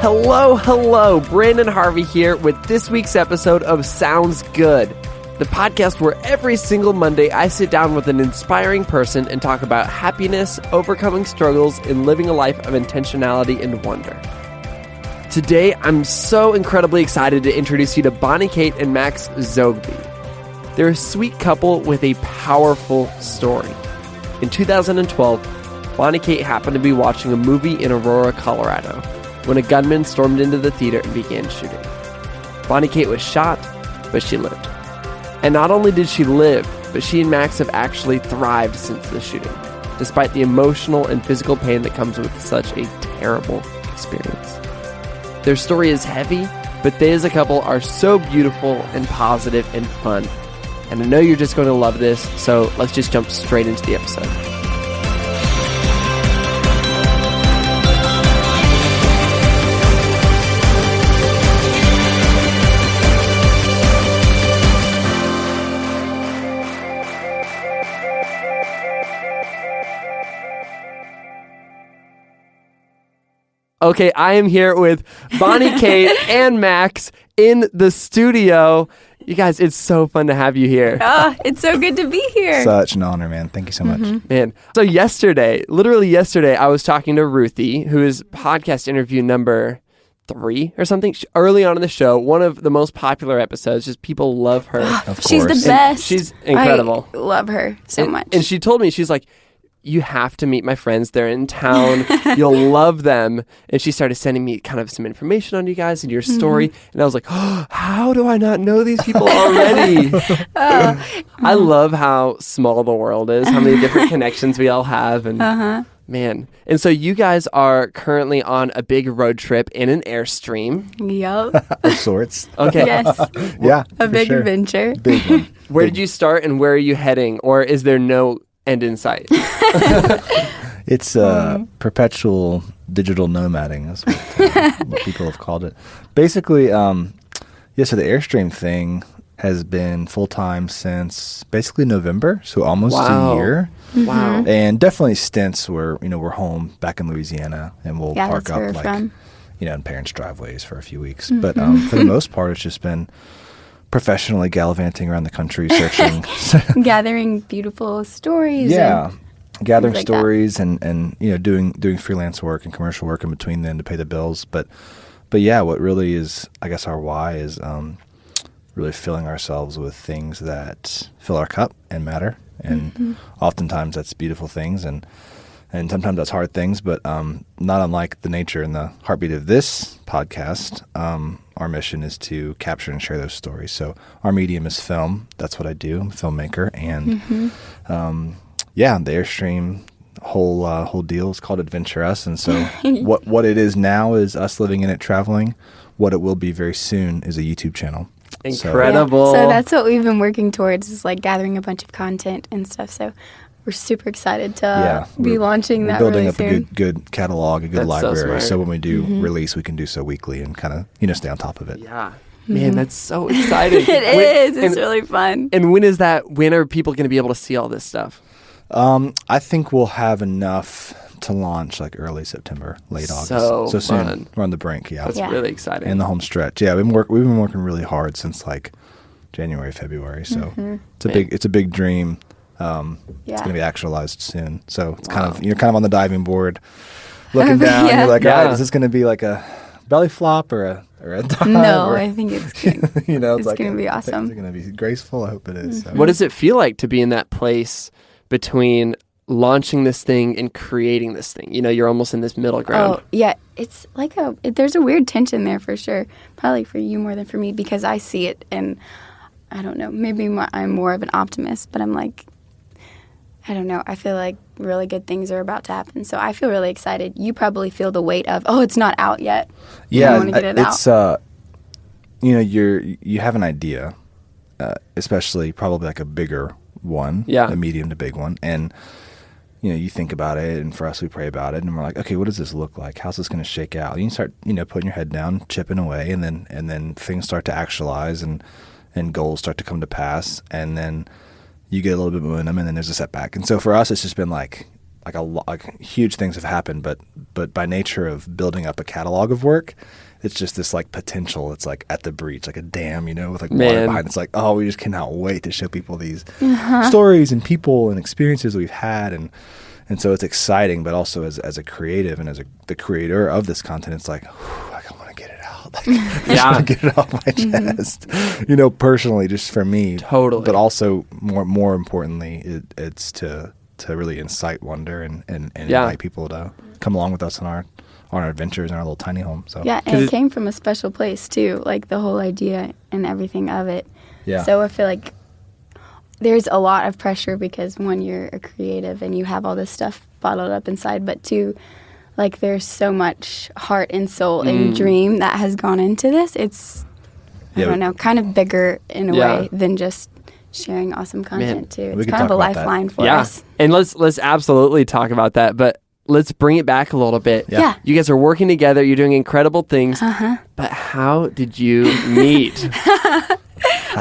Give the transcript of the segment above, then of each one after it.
Hello, Brandon Harvey here with this week's episode of Sounds Good, the podcast where every single Monday I sit down with an inspiring person and talk about happiness, overcoming struggles, and living a life of intentionality and wonder. Today, I'm so incredibly excited to introduce you to Bonnie Kate and Max Zoghbi. They're a sweet couple with a powerful story. In 2012, Bonnie Kate happened to be watching a movie in Aurora, Colorado, when a gunman stormed into the theater and began shooting. Bonnie Kate was shot, but she lived. And not only did she live, but she and Max have actually thrived since the shooting, despite the emotional and physical pain that comes with such a terrible experience. Their story is heavy, but they as a couple are so beautiful and positive and fun. And I know you're just going to love this, so let's just jump straight into the episode. Okay, I am here with Bonnie Kate and Max in the studio. You guys, it's so fun to have you here. It's so good to be here. Such an honor, man. Thank you so much. Man, so literally yesterday, I was talking to Ruthie, who is podcast interview number 3 or something, early on in the show. One of the most popular episodes, just people love her. Of She's course. the best. She's incredible. I love her so much. And she told me, she's like, you have to meet my friends. They're in town. You'll love them. And she started sending me kind of some information on you guys and your story. And I was like, oh, how do I not know these people already? I love how small the world is, how many different connections we all have. And man. And so you guys are currently on a big road trip in an Airstream. Yup. Of sorts. Okay. Yes. Yeah. A big adventure. Big one. Where did you start and where are you heading? Or is there no end in sight? It's perpetual digital nomading. That's what people have called it. Basically, so the Airstream thing has been full-time since basically November, so almost a year. Wow. And definitely stints where, we're home back in Louisiana and we'll park that's where up we're like, from. In parents' driveways for a few weeks. But for the most part, it's just been professionally gallivanting around the country, searching. Gathering beautiful stories. Yeah. Gathering like stories and doing freelance work and commercial work in between then to pay the bills. But yeah, what really is, I guess, our why is really filling ourselves with things that fill our cup and matter. And oftentimes that's beautiful things and sometimes that's hard things, but not unlike the nature and the heartbeat of this podcast, our mission is to capture and share those stories. So our medium is film. That's what I do. I'm a filmmaker. And the Airstream whole deal is called Adventure Us. And so what it is now is us living in it, traveling. What it will be very soon is a YouTube channel. Incredible. So that's what we've been working towards, is like gathering a bunch of content and stuff. So we're super excited to be launching that building really up soon. a good catalog, a good That's library. so So when we do release, we can do so weekly and kind of stay on top of it. Yeah. Man, that's so exciting. It's really fun. And when are people going to be able to see all this stuff? I think we'll have enough to launch like early September, late August. So soon. fun. We're on the brink. Yeah. That's really exciting. In the home stretch. Yeah, we've been working really hard since like January, February. So it's a big dream. It's going to be actualized soon. So it's you're kind of on the diving board looking down. You're like, all right, is this going to be like a belly flop or a dive? No, I think it's good. it's going to be awesome. Is it going to be graceful? I hope it is. So. What does it feel like to be in that place between launching this thing and creating this thing? You're almost in this middle ground. Oh, yeah. It's like there's a weird tension there for sure. Probably for you more than for me, because I see it and I don't know, maybe I'm more of an optimist, but I'm like, I don't know. I feel like really good things are about to happen. So I feel really excited. You probably feel the weight of, it's not out yet. Yeah, I want to get it out. You have an idea, especially probably like a bigger one, a medium to big one, and you think about it, and for us, we pray about it, and we're like, okay, what does this look like? How's this going to shake out? You start, putting your head down, chipping away, and then things start to actualize, and goals start to come to pass, and then you get a little bit of momentum, and then there's a setback. And so for us, it's just been like, like huge things have happened, but by nature of building up a catalog of work, it's just this like potential. It's like at the breach, like a dam, with like water behind. It's like, oh, we just cannot wait to show people these stories and people and experiences we've had, and so it's exciting. But also as a creative and as the creator of this content, it's like, I want to get it out. Like, I just want to get it off my chest. Personally, just for me, totally. But also more importantly, it's to really incite wonder and invite people to come along with us on our adventures in our little tiny home. So yeah, and it came from a special place too, like the whole idea and everything of it. Yeah. So I feel like there's a lot of pressure because one, you're a creative and you have all this stuff bottled up inside, but two, like there's so much heart and soul and dream that has gone into this. It's I don't know, kind of bigger in a way than just sharing awesome content too. It's kind of a lifeline for us. And let's absolutely talk about that, but let's bring it back a little bit. Yeah. You guys are working together. You're doing incredible things. But how did you meet?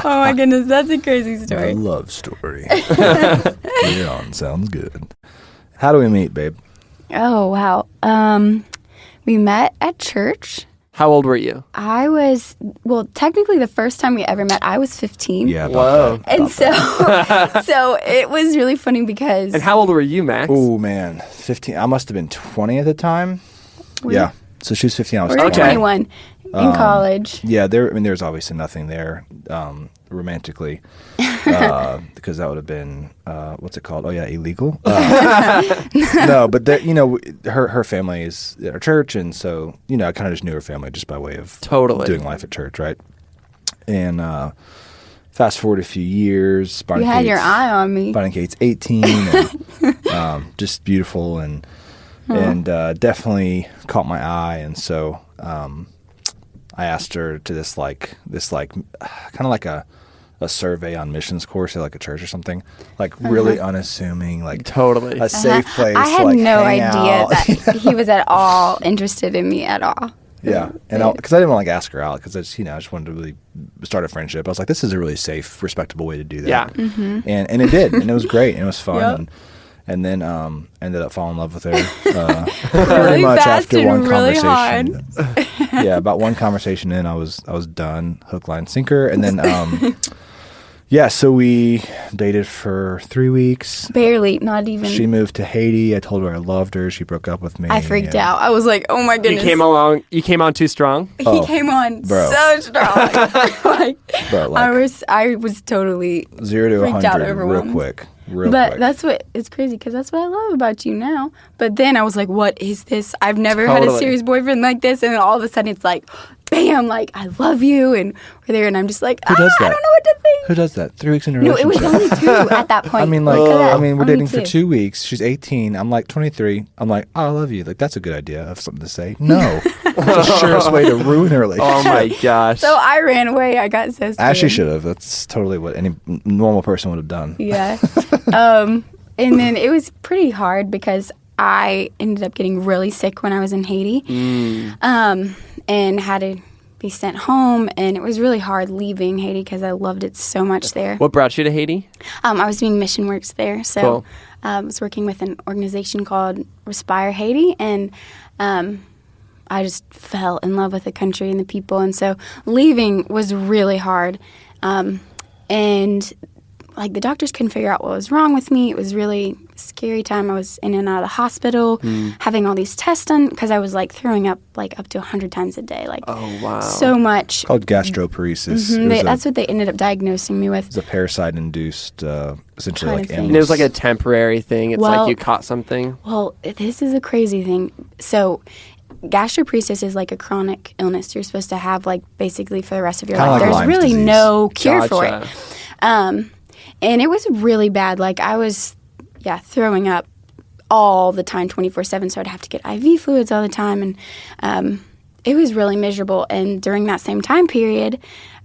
Oh my goodness, that's a crazy story. A love story. Yeah, sounds good. How do we meet, babe? Oh, wow. We met at church. How old were you? I was, technically the first time we ever met, I was 15. Yeah. Whoa. And so it was really funny because... And how old were you, Max? Oh, man. 15. I must have been 20 at the time. Yeah. So she was 15. I was 21 in college. Yeah, there's obviously nothing there romantically because that would have been, what's it called? Oh, yeah, illegal. No, but her family is at our church, and so, I kind of just knew her family just by way of doing life at church, right? And fast forward a few years. You had your eye on me. Bonnie Kate's 18, and just beautiful, and definitely caught my eye, and so I asked her to this kind of like a survey on missions course at like a church or something, like really unassuming, like totally a safe place. I had to, like, no hang idea out. that he was at all interested in me at all. Yeah, and because I didn't want to ask her out because I just wanted to really start a friendship. I was like, this is a really safe, respectable way to do that. Yeah, and it did, and it was great, and it was fun. And then ended up falling in love with her pretty much after one conversation. Yeah, about one conversation in, I was done, hook, line, sinker. And then, so we dated for 3 weeks. Barely, not even. She moved to Haiti. I told her I loved her. She broke up with me. I freaked out. I was like, oh my goodness. You came on too strong? He came on so strong. I was totally 0 to 100 real quick. That's what, it's crazy because that's what I love about you now. But then I was like, what is this? I've never had a serious boyfriend like this. And then all of a sudden it's like, bam, like, I love you. And we're there and I'm just like, I don't know what to think. Who does that? 3 weeks in a No, relationship? it was only 2 at that point. We're dating for 2 weeks. She's 18. I'm like 23. I'm like, oh, I love you. Like, that's a good idea of something to say. No. It's the surest way to ruin a relationship. Oh my gosh. So I ran away. I got so scared. Ashley should have. That's totally what any normal person would have done. Yeah. And then it was pretty hard because I ended up getting really sick when I was in Haiti and had to be sent home. And it was really hard leaving Haiti because I loved it so much there. What brought you to Haiti? I was doing mission works there. So cool. I was working with an organization called Respire Haiti. And I just fell in love with the country and the people. And so leaving was really hard. And like the doctors couldn't figure out what was wrong with me. It was really a scary time. I was in and out of the hospital, having all these tests done because I was like throwing up like up to 100 times a day. Like, oh wow, so much. It's called gastroparesis. That's what they ended up diagnosing me with. It's a parasite-induced, essentially like and it was like a temporary thing. It's like you caught something. Well, this is a crazy thing. So gastroparesis is like a chronic illness you're supposed to have like basically for the rest of your life. There's really no cure for it. And it was really bad. Like I was, throwing up all the time, 24/7. So I'd have to get IV fluids all the time. And it was really miserable. And during that same time period,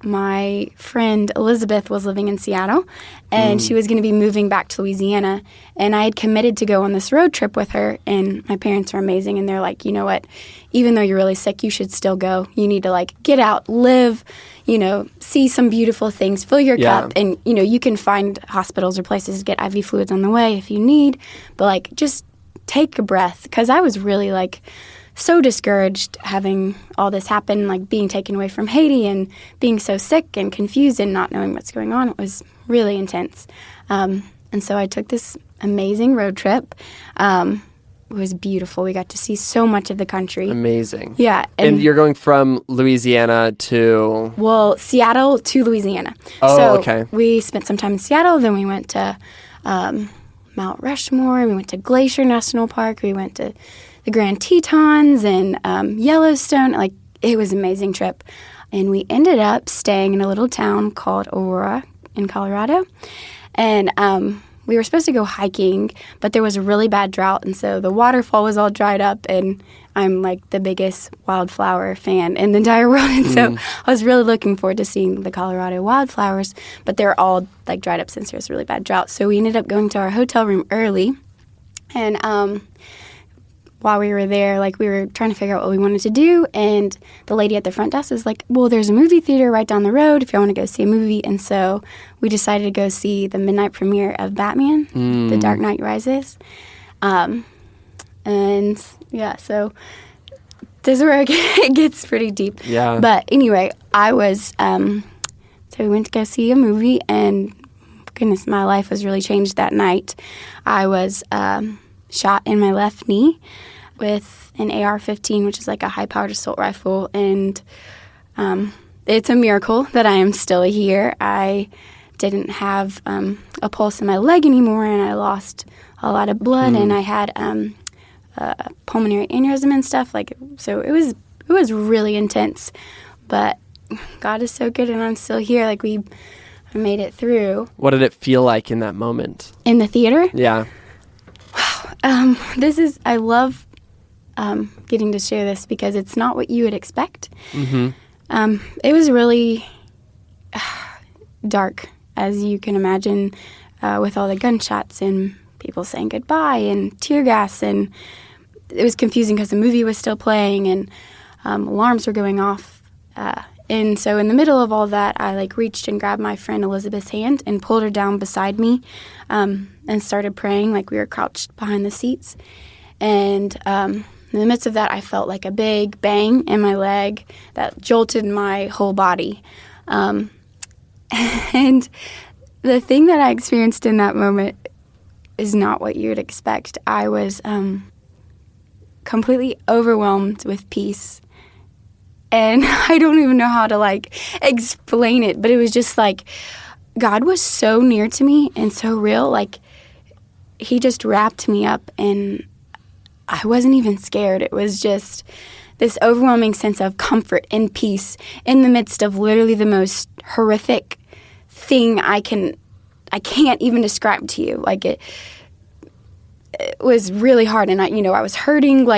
my friend Elizabeth was living in Seattle. And she was going to be moving back to Louisiana. And I had committed to go on this road trip with her. And my parents are amazing. And they're like, you know what? Even though you're really sick, you should still go. You need to like get out, live, see some beautiful things, fill your cup. And, you can find hospitals or places to get IV fluids on the way if you need. But like just take a breath, because I was really like so discouraged having all this happen, like being taken away from Haiti and being so sick and confused and not knowing what's going on. It was really intense. And so I took this amazing road trip. It was beautiful. We got to see so much of the country. Amazing. Yeah. And you're going from Louisiana to... Well, Seattle to Louisiana. Oh, so okay. We spent some time in Seattle, then we went to Mount Rushmore, we went to Glacier National Park, we went to the Grand Tetons and Yellowstone. Like, it was an amazing trip. And we ended up staying in a little town called Aurora in Colorado. And we were supposed to go hiking, but there was a really bad drought, and so the waterfall was all dried up, and I'm like the biggest Wildflower fan in the entire world, and so I was really looking forward to seeing the Colorado wildflowers, but they're all like dried up since there was a really bad drought. So we ended up going to our hotel room early, and while we were there, like, we were trying to figure out what we wanted to do, and the lady at the front desk was like, well, there's a movie theater right down the road if you want to go see a movie. And so we decided to go see the midnight premiere of Batman, The Dark Knight Rises. And yeah, so this is where it gets pretty deep. Yeah. But anyway, I was, so we went to go see a movie, and goodness, my life was really changed that night. I was shot in my left knee with an AR-15, which is like a high-powered assault rifle, and it's a miracle that I am still here. I didn't have a pulse in my leg anymore, and I lost a lot of blood, and I had pulmonary aneurysm and stuff. Like, so it was really intense, but God is so good, and I'm still here. Like, I made it through. What did it feel like in that moment? In the theater? Yeah. I love getting to share this because it's not what you would expect. Mm-hmm. It was really dark, as you can imagine, with all the gunshots and people saying goodbye and tear gas, and it was confusing because the movie was still playing and alarms were going off. And so in the middle of all that, I reached and grabbed my friend Elizabeth's hand and pulled her down beside me and started praying. Like, we were crouched behind the seats. And in the midst of that, I felt like a big bang in my leg that jolted my whole body. And the thing that I experienced in that moment is not what you would expect. I was completely overwhelmed with peace. And I don't even know how to, explain it, but it was just God was so near to me and so real. He just wrapped me up, and I wasn't even scared. It was just this overwhelming sense of comfort and peace in the midst of literally the most horrific thing I can't even describe to you. It was really hard, and I was hurting,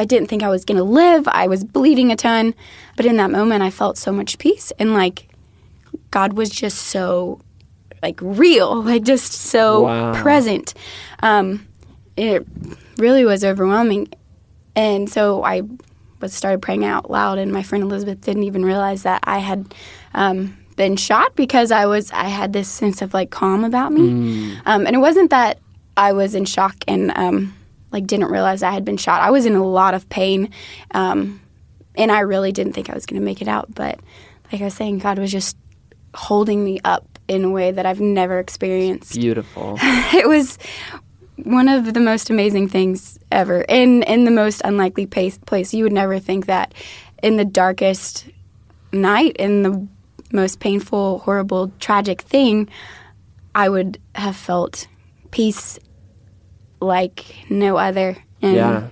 I didn't think I was going to live. I was bleeding a ton. But in that moment, I felt so much peace. And, God was just so, real. Just so present. It really was overwhelming. And so I started praying out loud. And my friend Elizabeth didn't even realize that I had been shot because I had this sense of, calm about me. And it wasn't that I was in shock and didn't realize I had been shot. I was in a lot of pain, and I really didn't think I was going to make it out. But like I was saying, God was just holding me up in a way that I've never experienced. Beautiful. It was one of the most amazing things ever. In the most unlikely place. You would never think that in the darkest night, in the most painful, horrible, tragic thing, I would have felt peace like no other. And yeah.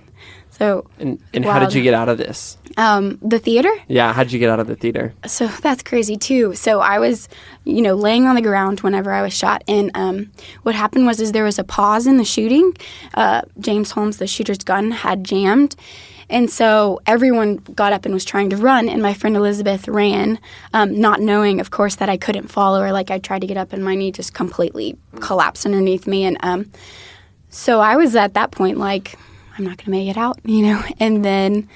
So, and how did you get out of this? The theater? Yeah, how did you get out of the theater? So that's crazy too. So I was, laying on the ground whenever I was shot, and what happened was there was a pause in the shooting. James Holmes, the shooter's gun, had jammed. And so everyone got up and was trying to run, and my friend Elizabeth ran, not knowing, of course, that I couldn't follow her. I tried to get up, and my knee just completely collapsed underneath me. And so I was at that point I'm not going to make it out, And then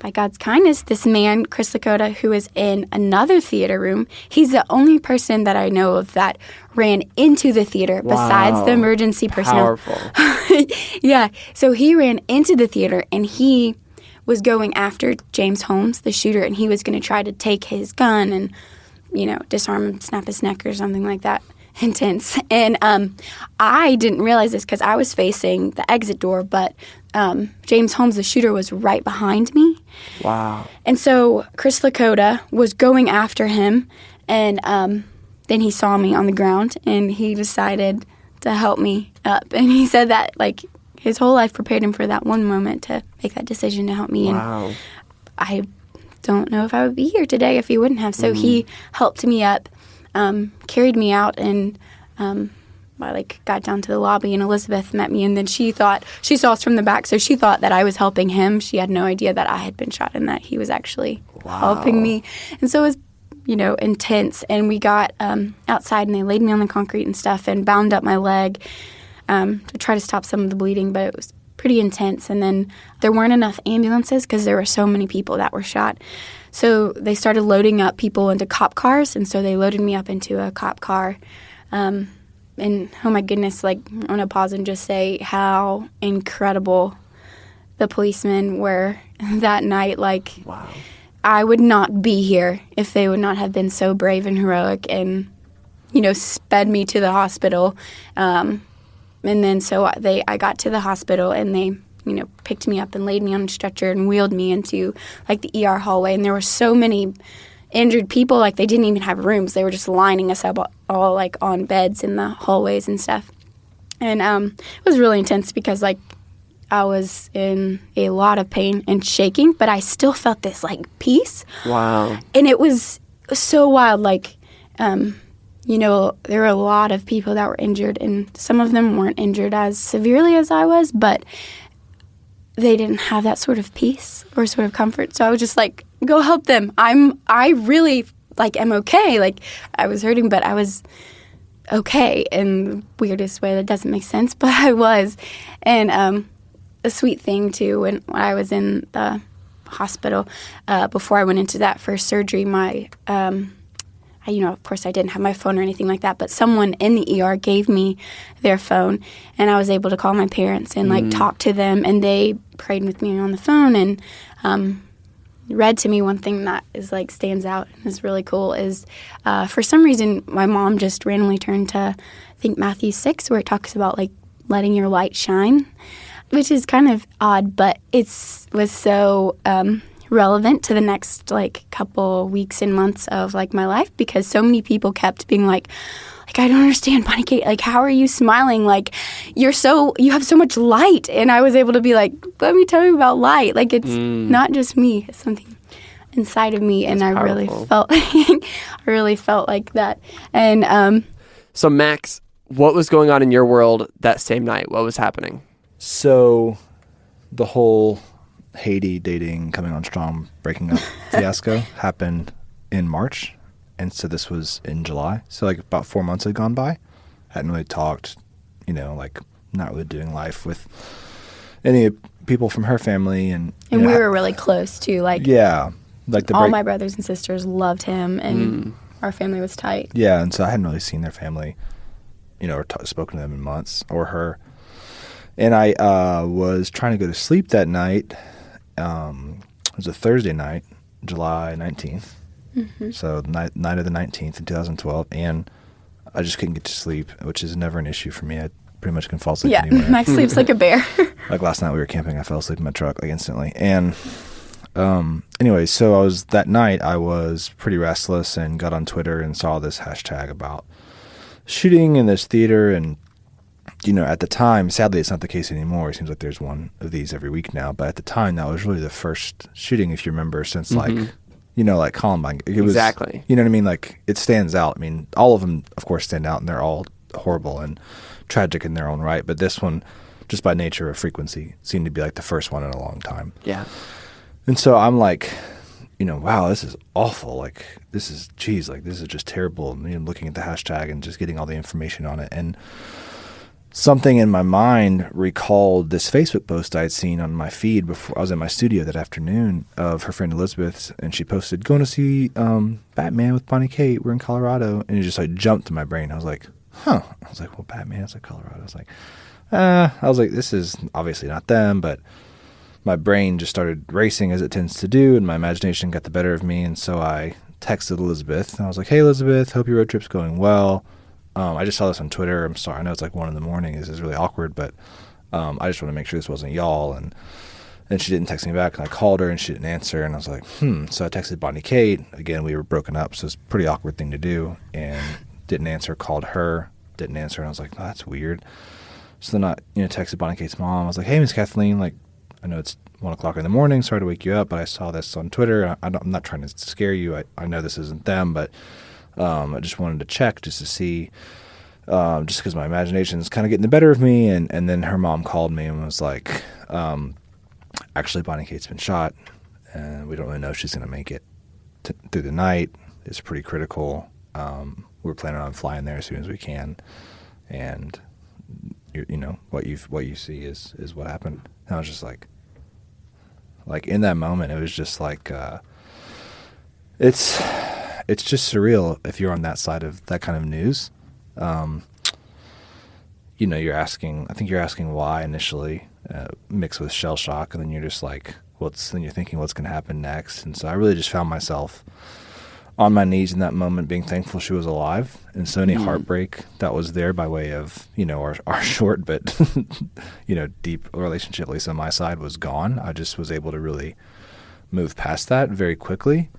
by God's kindness, this man, Chris Lakota, who is in another theater room, he's the only person that I know of that ran into the theater besides the emergency personnel. Powerful. Yeah. So he ran into the theater, and he was going after James Holmes, the shooter, and he was going to try to take his gun and, disarm him, snap his neck or something like that. Intense. And I didn't realize this because I was facing the exit door, but James Holmes, the shooter, was right behind me. Wow. And so Chris Lakota was going after him, and then he saw me on the ground, and he decided to help me up. And he said that, his whole life prepared him for that one moment to make that decision to help me. Wow. And I don't know if I would be here today if he wouldn't have. So he helped me up. Carried me out, and I got down to the lobby, and Elizabeth met me, and then she saw us from the back, so she thought that I was helping him. She had no idea that I had been shot and that he was actually helping me. And so it was, intense. And we got outside, and they laid me on the concrete and stuff and bound up my leg to try to stop some of the bleeding, but it was pretty intense. And then there weren't enough ambulances because there were so many people that were shot. So they started loading up people into cop cars, and so they loaded me up into a cop car. And oh my goodness, I want to pause and just say how incredible the policemen were that night. Wow. I would not be here if they would not have been so brave and heroic and, sped me to the hospital. And then so I got to the hospital, and they picked me up and laid me on a stretcher and wheeled me into, the ER hallway. And there were so many injured people, they didn't even have rooms. They were just lining us up all, on beds in the hallways and stuff. And it was really intense because, I was in a lot of pain and shaking, but I still felt this, peace. Wow. And it was so wild. There were a lot of people that were injured, and some of them weren't injured as severely as I was, but they didn't have that sort of peace or sort of comfort. So I was just go help them. I really am okay. I was hurting, but I was okay in the weirdest way. That doesn't make sense, but I was. And a sweet thing too, when I was in the hospital, before I went into that first surgery, my of course I didn't have my phone or anything like that, but someone in the ER gave me their phone, and I was able to call my parents and talk to them, and they prayed with me on the phone and read to me. One thing that is stands out and is really cool is for some reason my mom just randomly turned to, I think, Matthew 6, where it talks about letting your light shine, which is kind of odd, but it was so relevant to the next couple weeks and months of my life, because so many people kept being I don't understand, Bonnie Kate, how are you smiling? You have so much light. And I was able to be let me tell you about light. It's not just me, it's something inside of me. That's and powerful. I really felt like that. And so Max, what was going on in your world that same night? What was happening? So the whole Haiti dating, coming on strong, breaking up fiasco happened in March, and so this was in July. So about 4 months had gone by. Hadn't really talked, not really doing life with any people from her family, and we were really close too. Yeah, all my brothers and sisters loved him, and our family was tight. Yeah, and so I hadn't really seen their family, or spoken to them in months, or her. And I was trying to go to sleep that night. It was a Thursday night, July 19th. Mm-hmm. So night of the 19th in 2012. And I just couldn't get to sleep, which is never an issue for me. I pretty much can fall asleep anywhere. Max sleeps like a bear. Last night we were camping. I fell asleep in my truck instantly. And anyway, so that night I was pretty restless and got on Twitter and saw this hashtag about shooting in this theater. And at the time, sadly, it's not the case anymore. It seems like there's one of these every week now. But at the time, that was really the first shooting, if you remember, since Columbine. Exactly. You know what I mean? It stands out. I mean, all of them, of course, stand out, and they're all horrible and tragic in their own right. But this one, just by nature of frequency, seemed to be the first one in a long time. Yeah. And so I'm wow, this is awful. This is just terrible. And looking at the hashtag and just getting all the information on it. And something in my mind recalled this Facebook post I'd seen on my feed before I was in my studio that afternoon of her friend Elizabeth, and she posted, "Going to see Batman with Bonnie Kate. We're in Colorado," and it just like jumped to my brain. I was like, "Huh?" I was like, "Well, Batman's like Colorado." I was like, "This is obviously not them," but my brain just started racing as it tends to do, and my imagination got the better of me, and so I texted Elizabeth, and I was like, "Hey, Elizabeth, hope your road trip's going well. I just saw this on Twitter. I'm sorry. I know it's like 1 a.m. This is really awkward, but I just want to make sure this wasn't y'all." And she didn't text me back, and I called her, and she didn't answer. And I was like, So I texted Bonnie Kate. Again, we were broken up, so it's a pretty awkward thing to do. And didn't answer. Called her, didn't answer. And I was like, "Oh, that's weird." So then I texted Bonnie Kate's mom. I was like, "Hey, Miss Kathleen, like, I know it's 1 o'clock in the morning. Sorry to wake you up, but I saw this on Twitter. I'm not trying to scare you. I know this isn't them, but I just wanted to check just to see, just because my imagination is kind of getting the better of me." And then her mom called me and was like, "Actually, Bonnie Kate's been shot, and we don't really know if she's going to make it through the night. It's pretty critical. We're planning on flying there as soon as we can, and what you see is what happened." And I was just like in that moment, it was just like it's just surreal if you're on that side of that kind of news. You're asking why initially, mixed with shell shock, and then you're just like, then you're thinking what's going to happen next. And so I really just found myself on my knees in that moment, being thankful she was alive. And so any heartbreak that was there by way of, our short but, deep relationship, at least on my side, was gone. I just was able to really move past that very quickly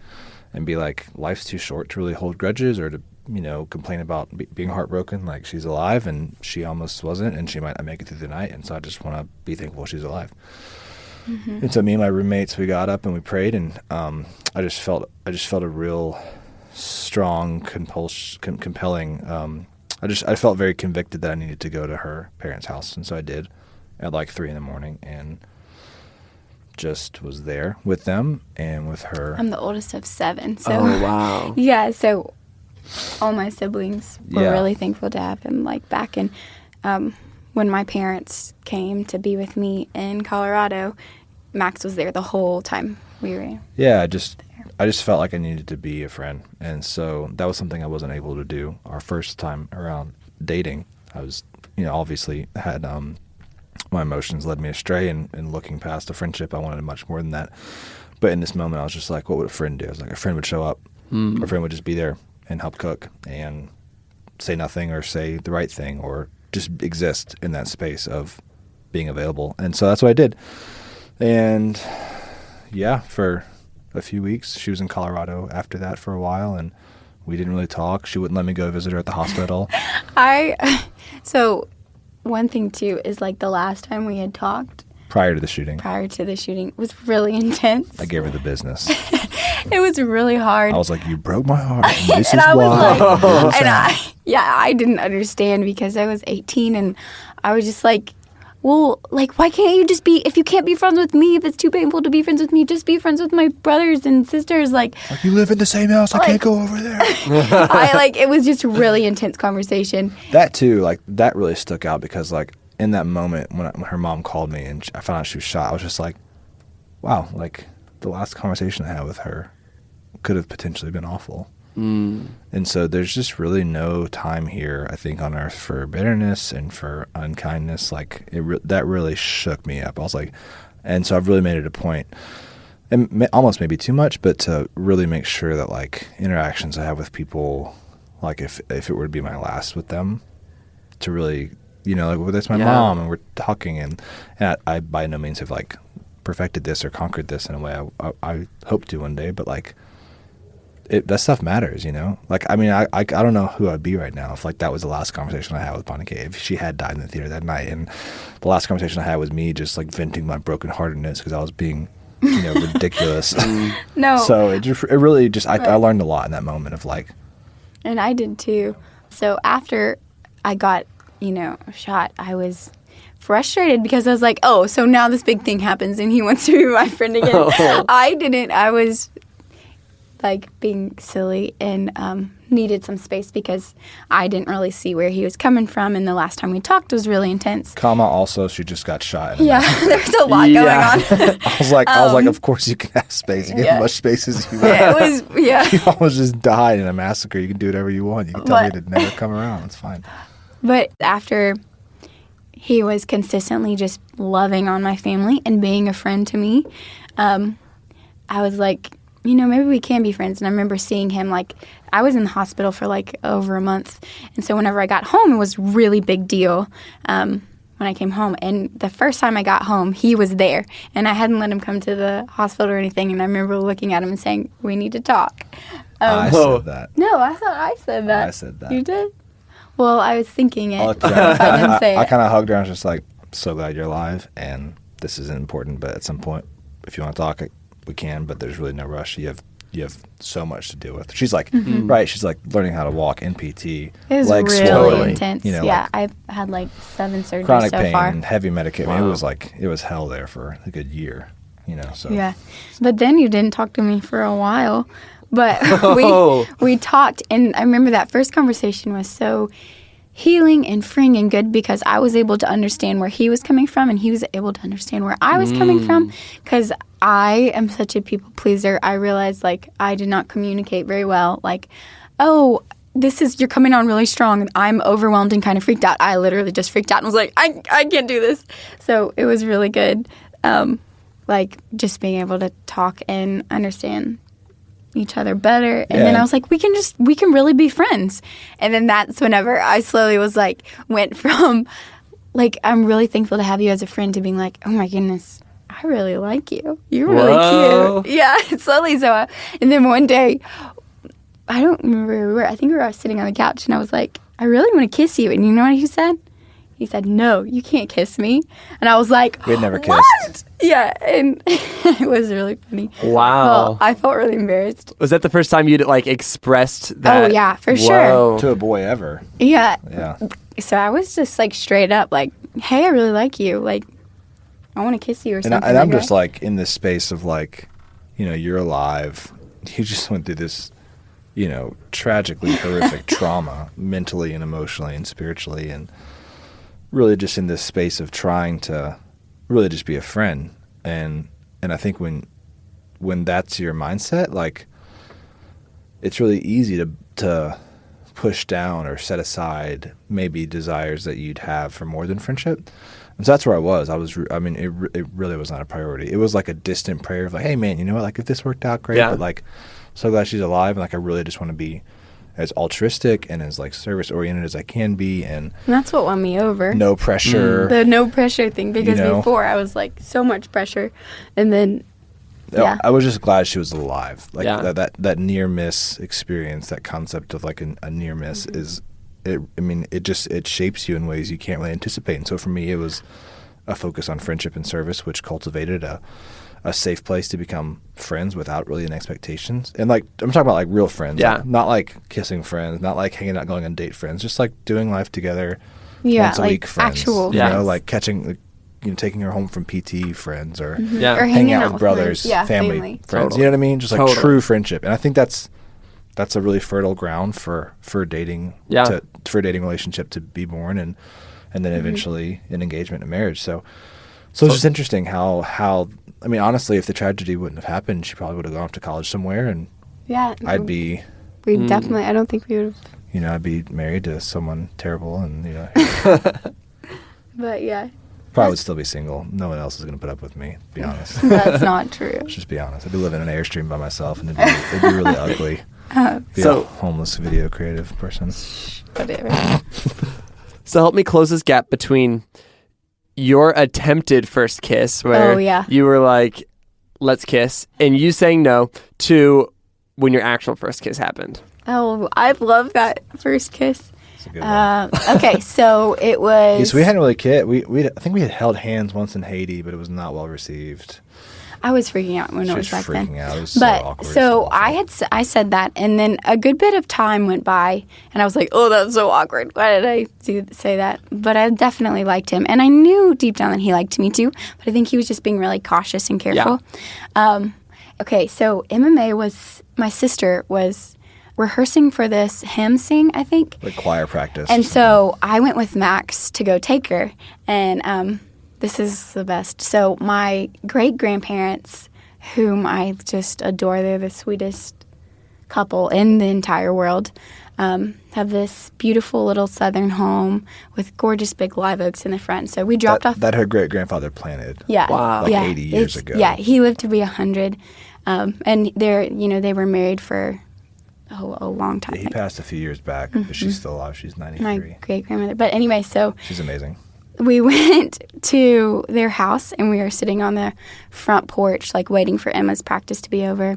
and be like, life's too short to really hold grudges or to, complain about being heartbroken. Like, she's alive, and she almost wasn't, and she might not make it through the night. And so I just want to be thankful she's alive. Mm-hmm. And so me and my roommates, we got up and we prayed, and I just felt a real strong compelling. I felt very convicted that I needed to go to her parents' house, and so I did at like 3 a.m. and just was there with them and with her. I'm the oldest of 7, so oh wow, yeah. So all my siblings were really thankful to have him like back. And when my parents came to be with me in Colorado, Max was there the whole time we were. Yeah, I just felt like I needed to be a friend, and so that was something I wasn't able to do our first time around dating. I was, obviously had my emotions led me astray, and looking past a friendship, I wanted much more than that. But in this moment, I was just like, what would a friend do? I was like, a friend would show up, a friend would just be there and help cook and say nothing or say the right thing or just exist in that space of being available. And so that's what I did. And yeah, for a few weeks, she was in Colorado after that for a while, and we didn't really talk. She wouldn't let me go visit her at the hospital. So one thing too is like the last time we had talked prior to the shooting was really intense. I gave her the business. It was really hard. I was like, "You broke my heart, and this and is I why." Was like, I didn't understand because I was 18, and I was just like, well, like, why can't you just be, if you can't be friends with me, if it's too painful to be friends with me, just be friends with my brothers and sisters. Like you live in the same house, I can't go over there. It was just a really intense conversation. That too, like, that really stuck out because, like, in that moment when her mom called me and I found out she was shot, I was just like, wow, like, the last conversation I had with her could have potentially been awful. And so there's just really no time here, I think, on earth for bitterness and for unkindness. Like, that really shook me up. I was like, and so I've really made it a point, and almost maybe too much, but to really make sure that, like, interactions I have with people, like, if it were to be my last with them, to really, like, whether it's my mom and we're talking, and I by no means have, like, perfected this or conquered this in a way I hope to one day, but, like, that stuff matters, Like, I mean, I don't know who I'd be right now if, like, that was the last conversation I had with Bonnie Kate. If she had died in the theater that night, and the last conversation I had was me just, like, venting my brokenheartedness because I was being, ridiculous. No. So it really just I learned a lot in that moment of, like. And I did too. So after I got, shot, I was frustrated because I was like, oh, so now this big thing happens and he wants to be my friend again. I didn't. like being silly and needed some space because I didn't really see where he was coming from, and the last time we talked was really intense. Also, she just got shot. Yeah, there's a lot going on. I was like, of course you can have space. You can have as much space as you want. It You almost just died in a massacre. You can do whatever you want. You can tell me to never come around. It's fine. But after he was consistently just loving on my family and being a friend to me, I was like, maybe we can be friends. And I remember seeing him, like, I was in the hospital for, like, over a month. And so whenever I got home, it was a really big deal when I came home. And the first time I got home, he was there. And I hadn't let him come to the hospital or anything. And I remember looking at him and saying, we need to talk. I said that. No, I thought I said that. I said that. You did? Well, I was thinking it. If I didn't say it. I kind of hugged her and was just like, so glad you're alive. And this isn't important, but at some point, if you want to talk, we can, but there's really no rush. You have so much to deal with. She's like, right, she's like learning how to walk in PT. It was legs really swollen, intense. Like I've had like 7 surgeries chronic so pain far. and heavy medication. I mean, it was hell there for a good year, so. Yeah. But then you didn't talk to me for a while. But we talked, and I remember that first conversation was so healing and freeing and good because I was able to understand where he was coming from and he was able to understand where I was coming from because I am such a people pleaser. I realized, like, I did not communicate very well. Like, oh, you're coming on really strong and I'm overwhelmed and kind of freaked out. I literally just freaked out and was like, I can't do this. So it was really good, like, just being able to talk and understand each other better. And then I was like, we can really be friends. And then that's whenever I slowly was like, went from like, I'm really thankful to have you as a friend to being like, oh my goodness, I really like you. You're really cute. Yeah, slowly. So, and then one day, I don't remember where we were. I think we were sitting on the couch and I was like, I really want to kiss you. And you know what he said? He said, no, you can't kiss me. And I was like, we had never what? kissed. Yeah, and it was really funny. Wow. Well, I felt really embarrassed. Was that the first time you'd like expressed that? Oh, yeah, for sure. To a boy ever. Yeah. Yeah. So I was just like straight up like, hey, I really like you. Like, I want to kiss you or something. And I'm just like in this space of like, you're alive. You just went through this, tragically horrific trauma mentally and emotionally and spiritually, and really just in this space of trying to really just be a friend. And I think when that's your mindset, like, it's really easy to push down or set aside maybe desires that you'd have for more than friendship. And so that's where I was. It really was not a priority. It was like a distant prayer of like, hey man, you know what, like if this worked out, great, but like, so glad she's alive. And like, I really just want to be as altruistic and as like service oriented as I can be, and that's what won me over. No pressure. The no pressure thing, because before I was like so much pressure, and then I was just glad she was alive. Like that near miss experience, that concept of like a near miss is, it shapes you in ways you can't really anticipate. And so for me, it was a focus on friendship and service, which cultivated a safe place to become friends without really an expectations. And like, I'm talking about like real friends, like, not like kissing friends, not like hanging out, going on date friends, just like doing life together once a like week friends. Actual friends. Like catching, taking her home from PT friends, or or hanging out with brothers, family friends. Totally. You know what I mean? Just like true friendship. And I think that's a really fertile ground for dating, for a dating relationship to be born, and then eventually an engagement and marriage. So it's just interesting how honestly, if the tragedy wouldn't have happened, she probably would have gone off to college somewhere, and I'd be. We definitely. I don't think we would have. I'd be married to someone terrible, and But yeah. Probably would still be single. No one else is going to put up with me, to be honest. That's not true. Let's just be honest. I'd be living in an Airstream by myself, and it'd be really ugly. Be a homeless video creative person. Whatever. So help me close this gap between your attempted first kiss, where you were like, let's kiss, and you saying no, to when your actual first kiss happened. Oh, I love that first kiss. Okay, so it was. Yeah, so we hadn't really kissed. I think we had held hands once in Haiti, but it was not well received. I was freaking out when it was back then. Out. It was so awkward. So I said that, and then a good bit of time went by, and I was like, "Oh, that's so awkward. Why did I say that?" But I definitely liked him, and I knew deep down that he liked me too. But I think he was just being really cautious and careful. Okay, so MMA my sister was rehearsing for this hymn sing, I think. Like choir practice. And so I went with Max to go take her. And this is the best. So my great-grandparents, whom I just adore, they're the sweetest couple in the entire world, have this beautiful little southern home with gorgeous big live oaks in the front. So we dropped off. That her great-grandfather planted. Yeah. Wow. Like yeah, 80 years ago. Yeah, he lived to be 100. And they were married for a long time. Yeah, he passed a few years back, but she's still alive. She's 93. My great-grandmother. But anyway, so She's amazing. we went to their house, and we were sitting on the front porch, like waiting for Emma's practice to be over.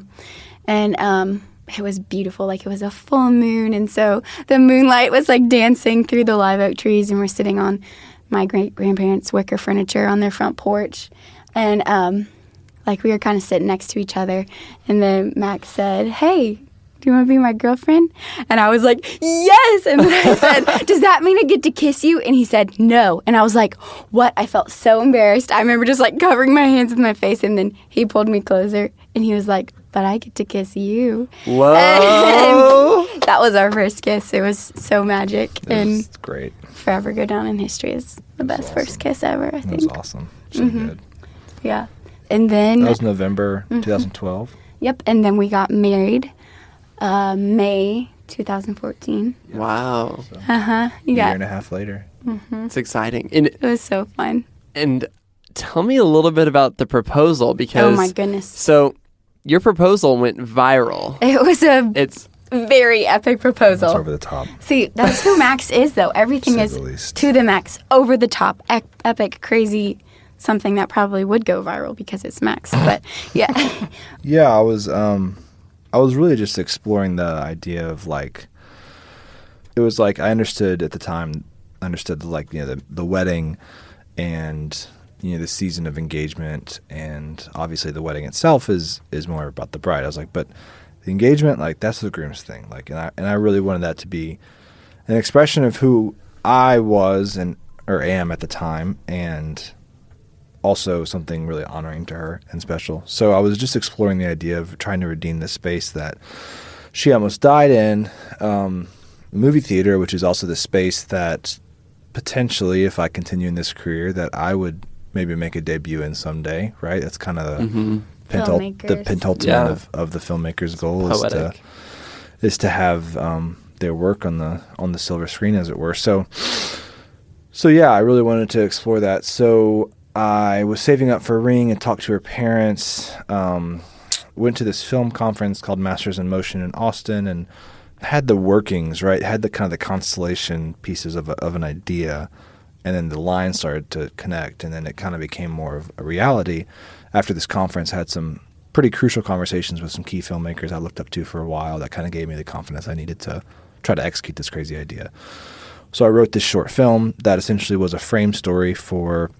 And it was beautiful. Like, it was a full moon, and so the moonlight was like dancing through the live oak trees, and we're sitting on my great-grandparents' wicker furniture on their front porch. And like, we were kind of sitting next to each other, and then Max said, "Hey, do you want to be my girlfriend?" And I was like, "Yes!" And then I said, "Does that mean I get to kiss you?" And he said, "No." And I was like, "What?" I felt so embarrassed. I remember just like covering my hands with my face, and then he pulled me closer, and he was like, "But I get to kiss you." Whoa. And that was our first kiss. It was so magic. And It's great. forever go down in history as the best awesome. first kiss ever, I That think. was awesome. So good. Yeah. And then, That was November 2012. yep, and then we got married May 2014. Wow. Uh-huh. A year Yeah. and a half later. It's exciting. And It was so fun. tell me a little bit about the proposal, because Oh, my goodness. So your proposal went viral. It was a It's very epic proposal. It's over the top. See, that's who Max is, though. Everything Say is the least. to the max, over the top, epic, crazy, something that probably would go viral because it's Max. But yeah, Yeah, I was really just exploring the idea of like, it was like I understood at the time, the wedding and the season of engagement, and obviously the wedding itself is more about the bride. I was like, but the engagement, like, that's the groom's thing. Like, and I really wanted that to be an expression of who I was or am at the time, and also something really honoring to her and special. So I was just exploring the idea of trying to redeem the space that she almost died in, movie theater, which is also the space that potentially, if I continue in this career, that I would maybe make a debut in someday, right? That's kind of the Filmmakers. pentultimate of the filmmaker's goal poetic. is to have their work on the silver screen, as it were. So yeah, I really wanted to explore that. So I was saving up for a ring and talked to her parents, went to this film conference called Masters in Motion in Austin, and had the workings, right? Had the kind of the constellation pieces of an idea, and then the lines started to connect, and then it kind of became more of a reality. After this conference, I had some pretty crucial conversations with some key filmmakers I looked up to for a while that kind of gave me the confidence I needed to try to execute this crazy idea. So I wrote this short film that essentially was a frame story for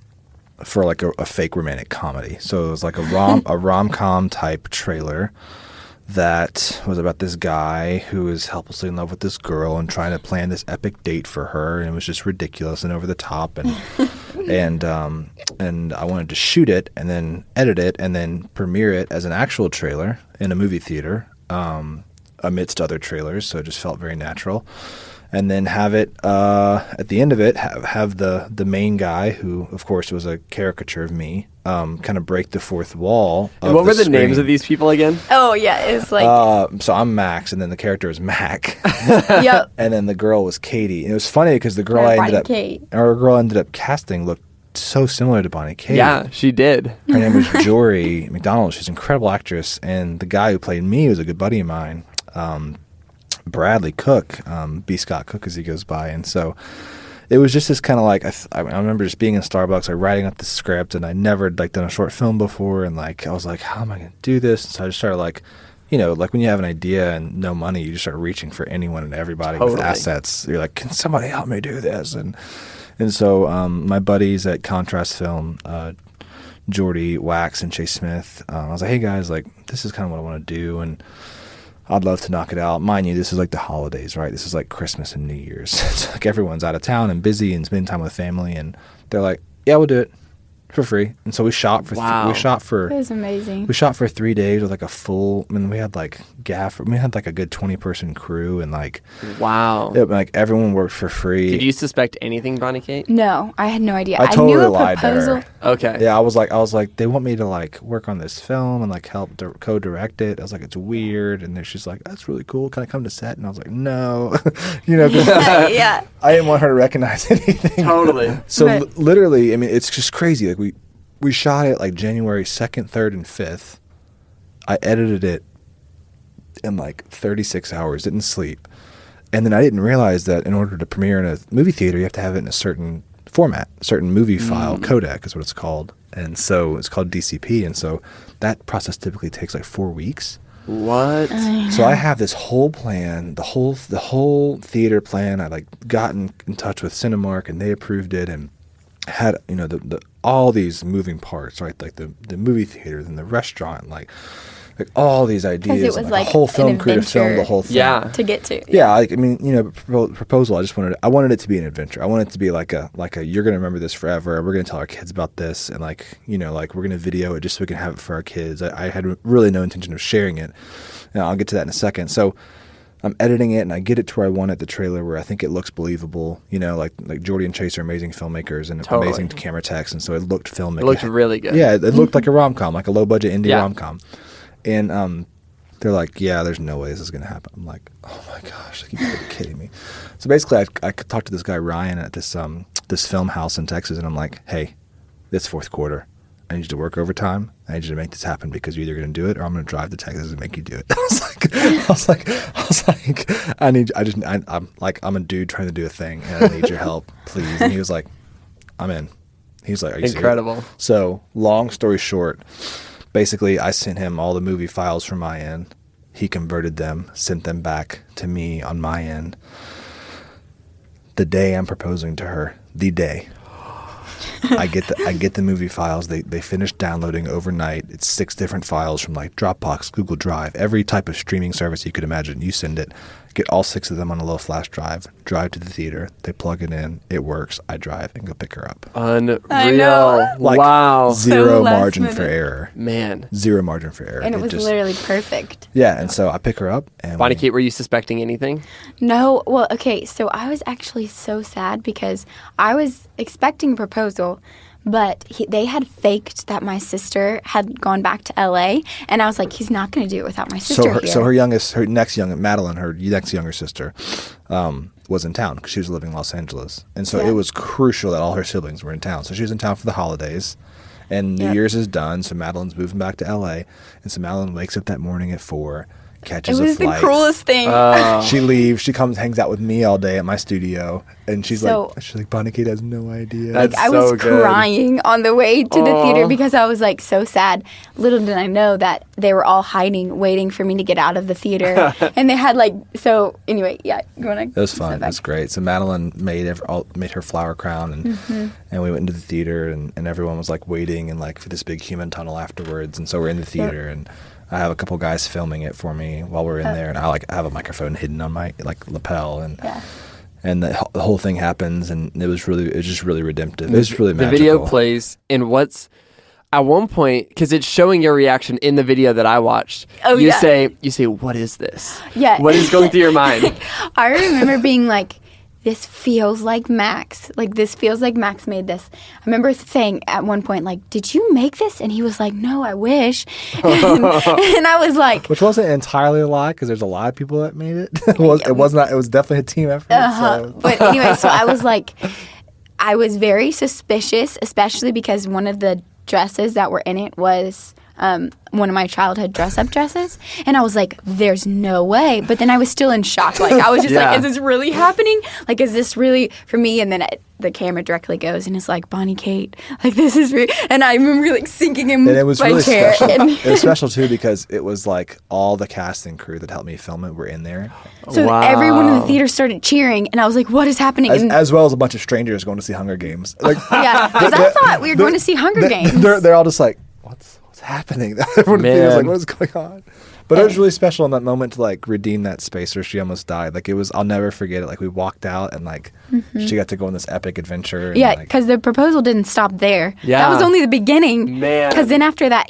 like a fake romantic comedy. So it was like a rom-com type trailer that was about this guy who is helplessly in love with this girl and trying to plan this epic date for her, and it was just ridiculous and over the top, and and I wanted to shoot it and then edit it and then premiere it as an actual trailer in a movie theater amidst other trailers, so it just felt very natural. And then have it at the end of it have the main guy, who of course was a caricature of me, kind of break the fourth wall. And what were the names of these people again? Oh yeah, it's like so I'm Max, and then the character is Mac. yep. And then the girl was Katie. And it was funny because the girl our girl ended up casting looked so similar to Bonnie Kate. Yeah, she did. Her name was Jory McDonald. She's an incredible actress, and the guy who played me was a good buddy of mine. Bradley Cook, B. Scott Cook as he goes by. And so it was just this kind of like, I remember just being in Starbucks, like writing up the script, and I never like done a short film before, and like I was like, how am I going to do this? And so I just started like, like when you have an idea and no money, you just start reaching for anyone and everybody with assets. You're like, can somebody help me do this? And so my buddies at Contrast Film, Jordy Wax and Chase Smith, I was like, hey guys, like this is kind of what I want to do, and I'd love to knock it out. Mind you, this is like the holidays, right? This is like Christmas and New Year's. It's like everyone's out of town and busy and spending time with family, and they're like, yeah, we'll do it. for free. And so we shot for It was amazing. We shot for 3 days with like a full. I mean, we had like we had like a good 20-person crew, and like wow, like everyone worked for free. Did you suspect anything, Bonnie Kate? No, I had no idea. I totally knew a lied proposal. to her. Okay. Yeah, I was like, they want me to like work on this film and like help co-direct it. I was like, it's weird, and then she's like, that's really cool. Can I come to set? And I was like, no, Yeah. I didn't want her to recognize anything. Totally. So But- literally, I mean, it's just crazy. Like we shot it like January 2nd, 3rd, and 5th. I edited it in like 36 hours, didn't sleep. And then I didn't realize that in order to premiere in a movie theater, you have to have it in a certain format, certain movie file, codec is what it's called. And so it's called DCP. And so that process typically takes like 4 weeks. What? So I have this whole plan, the whole theater plan. I like got in touch with Cinemark, and they approved it, and had the all these moving parts, right? Like the movie theater and the restaurant, like all these ideas. it was and, like a whole film an crew to film the adventure. whole thing. Yeah. To get to. Yeah, like, I mean, proposal. I wanted it to be an adventure. I wanted it to be like a you're gonna remember this forever. We're gonna tell our kids about this, and like we're gonna video it just so we can have it for our kids. I had really no intention of sharing it. And I'll get to that in a second. So I'm editing it, and I get it to where I want it. The trailer where I think it looks believable. Like Jordy and Chase are amazing filmmakers and Totally. amazing camera techs, and so it looked filmic. It looked really good. Yeah, it looked like a rom-com, like a low-budget indie Yeah. rom-com. And they're like, yeah, there's no way this is going to happen. I'm like, oh my gosh, like, you're kidding me. So basically, I talked to this guy, Ryan, at this film house in Texas, and I'm like, hey, it's fourth quarter. I need you to work overtime. I need you to make this happen because you're either going to do it or I'm going to drive to Texas and make you do it. I'm a dude trying to do a thing, and I need your help, please. And he was like, I'm in. He's like, are you Incredible. serious? So long story short, basically, I sent him all the movie files from my end. He converted them, sent them back to me on my end. The day I'm proposing to her, the day I get the movie files. They finish downloading overnight. It's 6 different files from like Dropbox, Google Drive, every type of streaming service you could imagine. You send it, get all 6 of them on a little flash drive, drive to the theater. They plug it in. It works. I drive and go pick her up. Unreal. I know. Like, wow. Zero So last margin for minute. error. Man. Zero margin for error. And it was literally perfect. Yeah, and so I pick her up. And Bonnie Kate, were you suspecting anything? No, well, okay, so I was actually so sad because I was expecting a proposal, but they had faked that my sister had gone back to LA, and I was like, he's not going to do it without my sister here. So her Madeline, her next younger sister, was in town because she was living in Los Angeles, and so Yeah. it was crucial that all her siblings were in town. So she was in town for the holidays, and New Yep. Year's is done. So Madeline's moving back to LA, and so Madeline wakes up that morning at 4, It catches was a flight. the cruelest thing. She leaves. She comes, hangs out with me all day at my studio, and she's So- like, Bonnie Kate has no idea. That's I was so good. crying on the way to the Aw. theater because I was like so sad. Little did I know that they were all hiding, waiting for me to get out of the theater. And they had anyway, yeah. You wanna It was fun. step It back? was great. So Madeline made her flower crown, and we went into the theater, and everyone was like waiting and like for this big human tunnel afterwards. And so we're in the theater, and I have a couple guys filming it for me while we're in there, and I have a microphone hidden on my lapel, and and the whole thing happens, and it was just really redemptive. It was really magical. The video plays, and at one point, because it's showing your reaction in the video that I watched. Oh, you yeah. say, what is this? Yeah. What is going through your mind? I remember being like, this feels like Max. Like, this feels like Max made this. I remember saying at one point, like, did you make this? And he was like, no, I wish. And I was like, Which wasn't entirely a lie because there's a lot of people that made it. It was definitely a team effort. So. But anyway, so I was like, I was very suspicious, especially because one of the dresses that were in it was one of my childhood dress-up dresses. And I was like, there's no way. But then I was still in shock. Like, I was just Yeah. like, is this really happening? Like, is this really for me? And then the camera directly goes and it's like, Bonnie Kate, like, this is real. And I remember like sinking in And it was my really chair. special. And It was special too because it was like all the cast and crew that helped me film it were in there, so Wow. everyone in the theater started cheering. And I was like, what is happening? And as well as a bunch of strangers going to see Hunger Games. Like, yeah, because I thought we were going to see Hunger Games. They're all just like, what's happening? Everyone in the theater's like, Man. what is going on? But it was really special in that moment to like redeem that space where she almost died. Like it was, I'll never forget it. Like we walked out and like she got to go on this epic adventure. Yeah, and, because the proposal didn't stop there. Yeah. That was only the beginning. Man. Because then after that,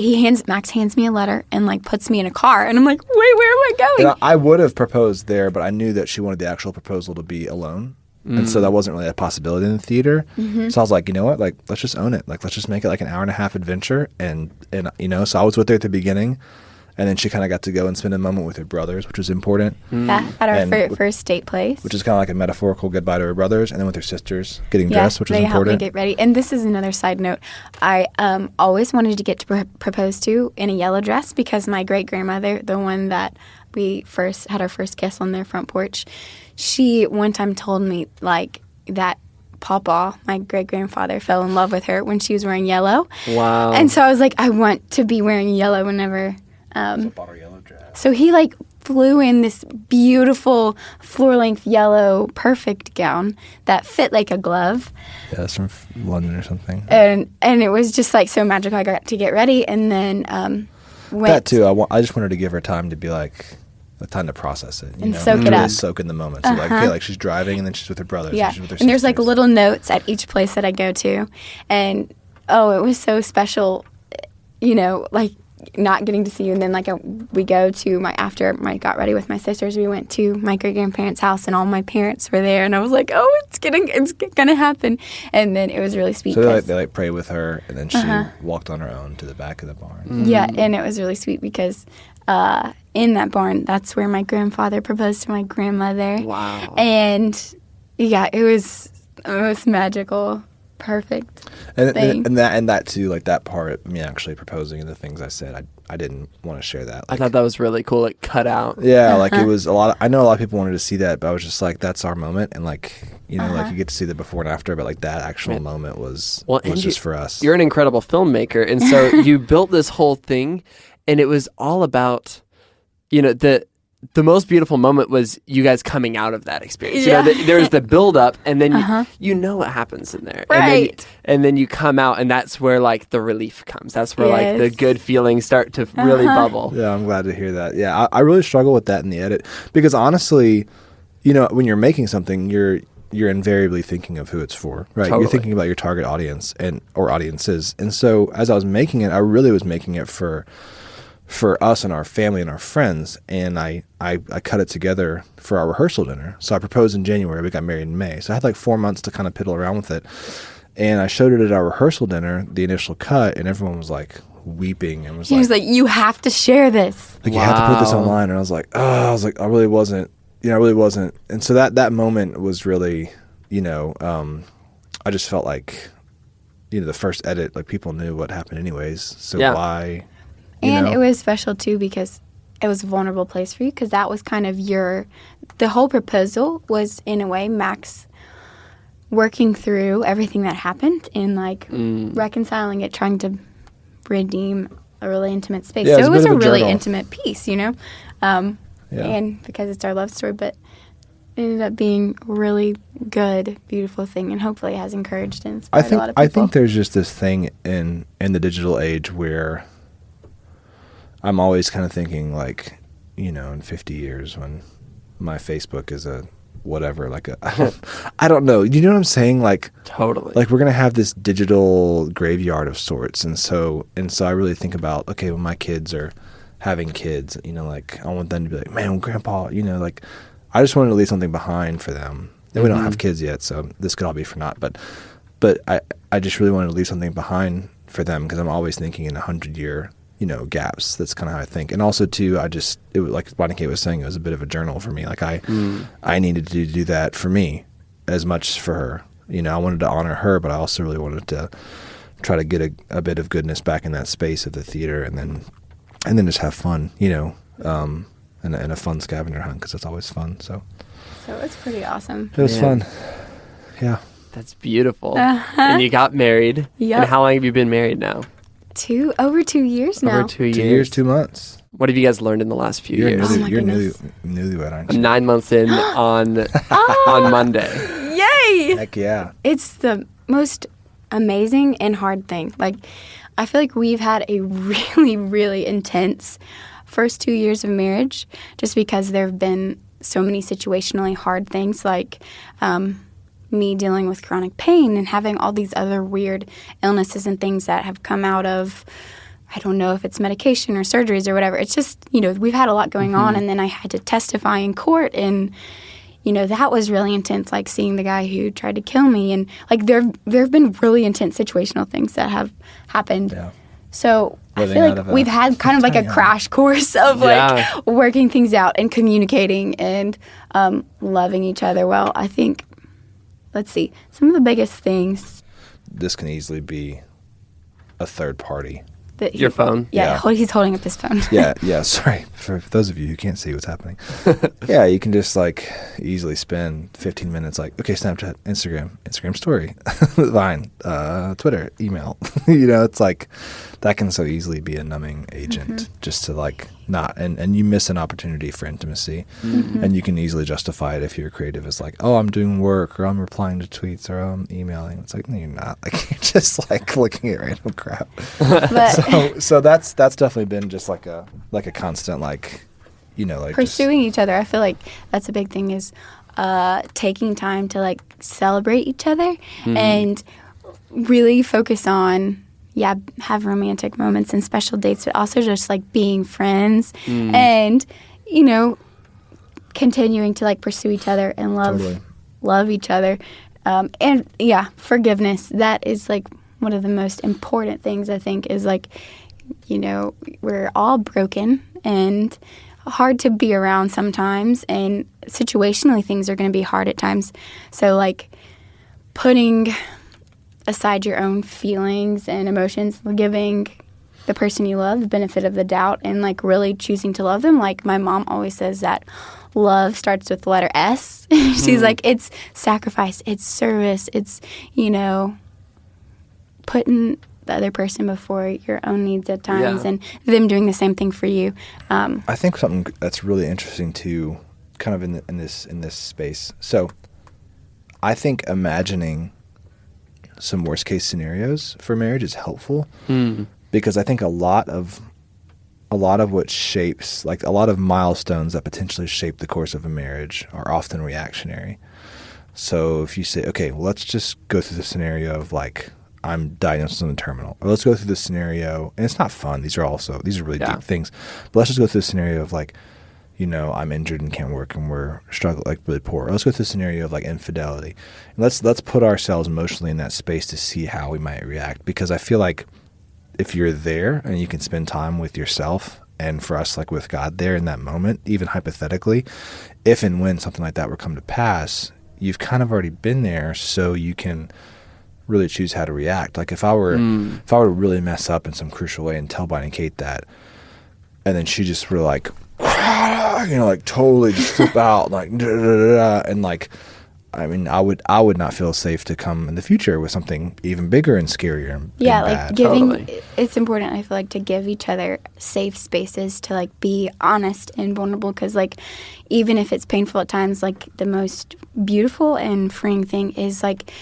Max hands me a letter and like puts me in a car, and I'm like, wait, where am I going? I would have proposed there, but I knew that she wanted the actual proposal to be alone. And so that wasn't really a possibility in the theater. So I was like, you know what? Like, let's just own it. Like, let's just make it like an hour and a half adventure. And you know, so I was with her at the beginning. And then she kind of got to go and spend a moment with her brothers, which was important. Yeah, at our first date place. Which is kind of like a metaphorical goodbye to her brothers. And then with her sisters getting dressed, which is important. They helped me get ready. And this is another side note. I always wanted to get proposed to in a yellow dress because my great-grandmother, the one that we first had our first kiss on their front porch, she one time told me like that Papa, my great-grandfather, fell in love with her when she was wearing yellow. Wow. And so I was like, I want to be wearing yellow whenever... yellow dress. So he like flew in this beautiful floor-length yellow perfect gown that fit like a glove. Yeah, it's from London or something. And it was just like so magical. I got to get ready and then went. That too. I just wanted to give her time to be like... the time to process it, and soak it up, soak in the moment. So like, okay, like she's driving, and then she's with her brothers. Yeah, she's with her and there's like sisters. little notes at each place that I go to, and it was so special, you know, like not getting to see you, and then like we go to after I got ready with my sisters, we went to my great grandparents' house, and all my parents were there, and I was like, it's gonna happen, and then it was really sweet. So they prayed with her, and then she walked on her own to the back of the barn. Yeah, and it was really sweet because. In that barn, that's where my grandfather proposed to my grandmother. Wow. And yeah, it was magical, perfect thing. And that too, like that part, me actually proposing and the things I said, I didn't want to share that. Like, I thought that was really cool. It cut out. Yeah, like it was I know a lot of people wanted to see that, but I was just like, that's our moment, and like, you know, like you get to see the before and after, but like that actual moment was just for us. You're an incredible filmmaker, and so you built this whole thing, and it was all about, you know, the most beautiful moment was you guys coming out of that experience. Yeah. You know, there's the build up, and then you know what happens in there. Right. And then you come out, and that's where like the relief comes. That's where like the good feelings start to really bubble. Yeah, I'm glad to hear that. Yeah, I really struggle with that in the edit because honestly, you know, when you're making something, you're invariably thinking of who it's for, right? Totally. You're thinking about your target audience or audiences. And so as I was making it, I really was making it for us and our family and our friends, and I cut it together for our rehearsal dinner. So I proposed in January, we got married in May. So I had like 4 months to kind of piddle around with it. And I showed it at our rehearsal dinner, the initial cut, and everyone was like weeping and he was like, you have to share this. Like, you have to put this online. And I was like, I really wasn't. And so that moment was really, you know, I just felt like, you know, the first edit, like people knew what happened anyways. So why... And it was special, too, because it was a vulnerable place for you, because that was kind of the whole proposal was, in a way, Max working through everything that happened and, like, reconciling it, trying to redeem a really intimate space. Yeah, so it was a really journal. intimate piece, you know? And because it's our love story, but it ended up being a really good, beautiful thing, and hopefully it has encouraged and inspired a lot of people. I think there's just this thing in the digital age where... I'm always kind of thinking, like, you know, in 50 years when my Facebook is a whatever, like I don't know. You know what I'm saying? Like, totally. Like, we're going to have this digital graveyard of sorts. And so I really think about, okay, when my kids are having kids, you know, like, I want them to be like, man, Grandpa, you know, like, I just wanted to leave something behind for them. And we don't have kids yet, so this could all be for naught. But I just really wanted to leave something behind for them because I'm always thinking in 100-year, you know, gaps. That's kind of how I think. And also too, it was like Bonnie Kate was saying, it was a bit of a journal for me. Like I needed to do that for me as much for her. You know, I wanted to honor her, but I also really wanted to try to get a bit of goodness back in that space of the theater, and then just have fun, you know, and a fun scavenger hunt, because it's always fun. So it's pretty awesome. It was fun. Yeah. That's beautiful. And you got married. Yep. And how long have you been married now? Over 2 years now. Over 2 years. 2 years, 2 months. What have you guys learned in the last few years? You're newlywed, aren't you? I'm 9 months in on Monday. Yay! Heck yeah. It's the most amazing and hard thing. Like, I feel like we've had a really, really intense first 2 years of marriage, just because there have been so many situationally hard things, like me dealing with chronic pain and having all these other weird illnesses and things that have come out of, I don't know if it's medication or surgeries or whatever. It's just, we've had a lot going on, and then I had to testify in court, and that was really intense, like seeing the guy who tried to kill me. And like there have been really intense situational things that have happened. Yeah. So I feel like we've had kind of like a crash course of like working things out and communicating and loving each other well. I think, let's see, some of the biggest things. This can easily be a third party. Your phone? Yeah, he's holding up his phone. Yeah. Sorry. For those of you who can't see what's happening. Yeah, you can just like easily spend 15 minutes like, okay, Snapchat, Instagram story, Vine, Twitter, email. It's like that can so easily be a numbing agent just to like not, and you miss an opportunity for intimacy. And you can easily justify it if you're creative as like, oh, I'm doing work, or I'm replying to tweets, or I'm emailing. It's like, no, you're not. Like, you're just like looking at random crap. So that's definitely been just like a constant like, like pursuing each other. I feel like that's a big thing, is taking time to like celebrate each other and really focus on have romantic moments and special dates, but also just like being friends and continuing to like pursue each other and love each other, and forgiveness. That is like one of the most important things, I think, is like, we're all broken and hard to be around sometimes, and situationally things are going to be hard at times. So like putting aside your own feelings and emotions, giving the person you love the benefit of the doubt, and like really choosing to love them. Like my mom always says that love starts with the letter S. She's like, it's sacrifice, it's service, it's, putting the other person before your own needs at times, and them doing the same thing for you. I think something that's really interesting too, kind of in this space. So I think imagining some worst case scenarios for marriage is helpful, because I think a lot of what shapes, like a lot of milestones that potentially shape the course of a marriage, are often reactionary. So if you say, okay, well, let's just go through the scenario of like, I'm diagnosed on the terminal, or let's go through the scenario, and it's not fun. These are really deep things, but let's just go through the scenario of like, I'm injured and can't work, and we're struggling, like really poor. Or let's go through the scenario of like infidelity, and let's put ourselves emotionally in that space to see how we might react. Because I feel like if you're there and you can spend time with yourself, and for us, like with God there in that moment, even hypothetically, if and when something like that were come to pass, you've kind of already been there, so you can really choose how to react. Like if I were to really mess up in some crucial way and tell Bonnie and Kate that, and then she just were like, like totally just flip out, like and like, I mean, I would not feel safe to come in the future with something even bigger and scarier. And like bad. giving. It's important, I feel like, to give each other safe spaces to like be honest and vulnerable, because like even if it's painful at times, like the most beautiful and freeing thing is like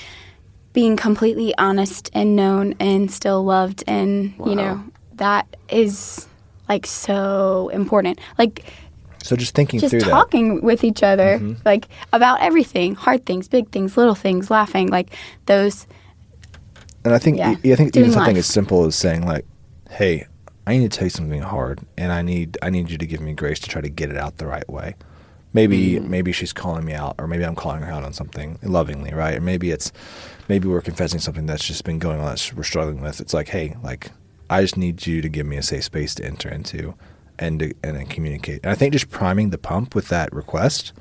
being completely honest and known and still loved, and that is like so important. Like, so just thinking through that, just talking with each other, like about everything, hard things, big things, little things, laughing, like those. And I think I think even something as simple as saying like, hey, I need to tell you something hard, and I need you to give me grace to try to get it out the right way. Maybe she's calling me out, or maybe I'm calling her out on something lovingly, right? Or maybe we're confessing something that's just been going on that we're struggling with. It's like, hey, like, I just need you to give me a safe space to enter into and then communicate. And I think just priming the pump with that request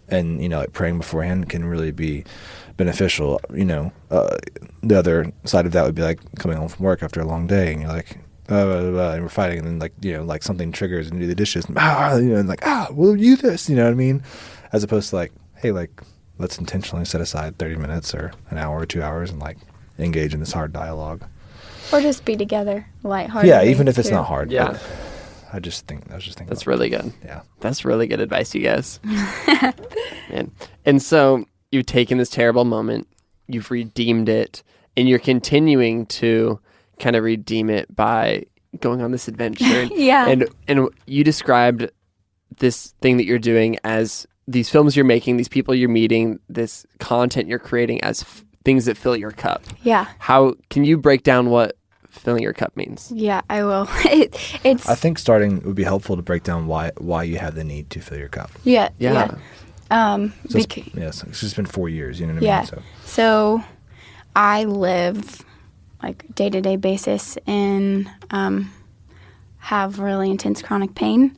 and, like praying beforehand can really be beneficial. The other side of that would be like coming home from work after a long day, and you're like, and we're fighting, and then like, like something triggers and you do the dishes, and like, we'll do this, you know what I mean? As opposed to like, hey, like, let's intentionally set aside 30 minutes or an hour or 2 hours and like engage in this hard dialogue. Or just be together, lighthearted. Yeah, even if it's not hard. Yeah. I was just thinking. That's really good. Yeah. That's really good advice, you guys. And so you've taken this terrible moment, you've redeemed it, and you're continuing to kind of redeem it by going on this adventure. Yeah. And you described this thing that you're doing as these films you're making, these people you're meeting, this content you're creating as things that fill your cup. Yeah. How can you break down what filling your cup means? Yeah, I will. It's. I think starting would be helpful to break down why you have the need to fill your cup. Yeah. Yeah. So it's just been 4 years, you know what I mean? So I live like day-to-day basis and have really intense chronic pain.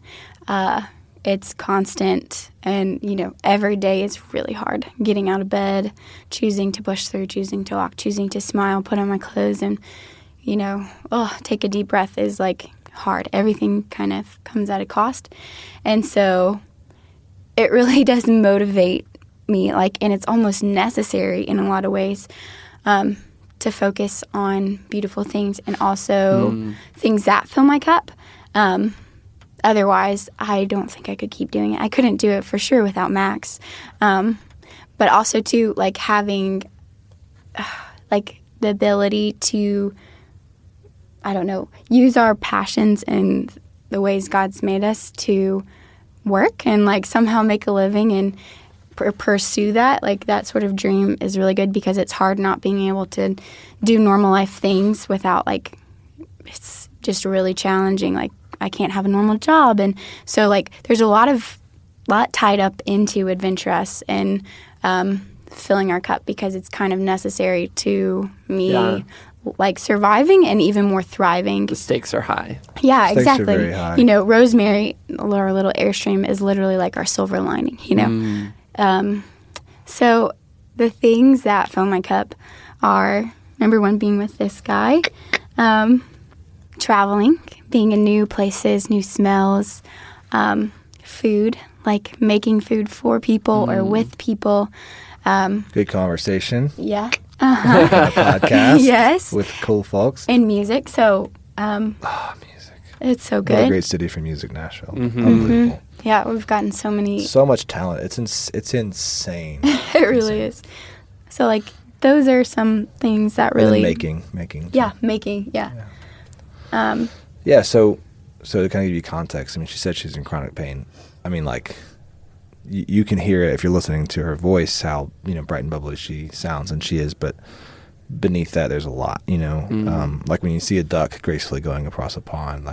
It's constant, and every day is really hard. Getting out of bed, choosing to push through, choosing to walk, choosing to smile, put on my clothes, and take a deep breath is like hard. Everything kind of comes at a cost, and so it really does motivate me. And it's almost necessary in a lot of ways to focus on beautiful things and also things that fill my cup. Otherwise, I don't think I could keep doing it. I couldn't do it for sure without Max. But also, too, having, the ability to, use our passions and the ways God's made us to work and, somehow make a living and pursue that. That sort of dream is really good because it's hard not being able to do normal life things without, it's just really challenging. I can't have a normal job. And so, there's a lot tied up into Adventurous and filling our cup because it's kind of necessary to me, surviving and even more thriving. The stakes are high. Yeah, Stakes exactly. are very high. Rosemary, our little Airstream, is literally like our silver lining, So the things that fill my cup are, number one, being with this guy, traveling, being in new places, new smells, food, making food for people or with people. Good conversation. Yeah. A podcast. Yes. With cool folks. And music. So, music. It's so good. What a great city for music, Nashville. Unbelievable. Yeah, we've gotten so much talent. It's insane. It really is. So, those are some things that really... And then making. Yeah, making, yeah. So to kind of give you context, she said she's in chronic pain. You can hear it if you're listening to her voice, how, bright and bubbly she sounds, and she is, but beneath that, there's a lot, when you see a duck gracefully going across a pond,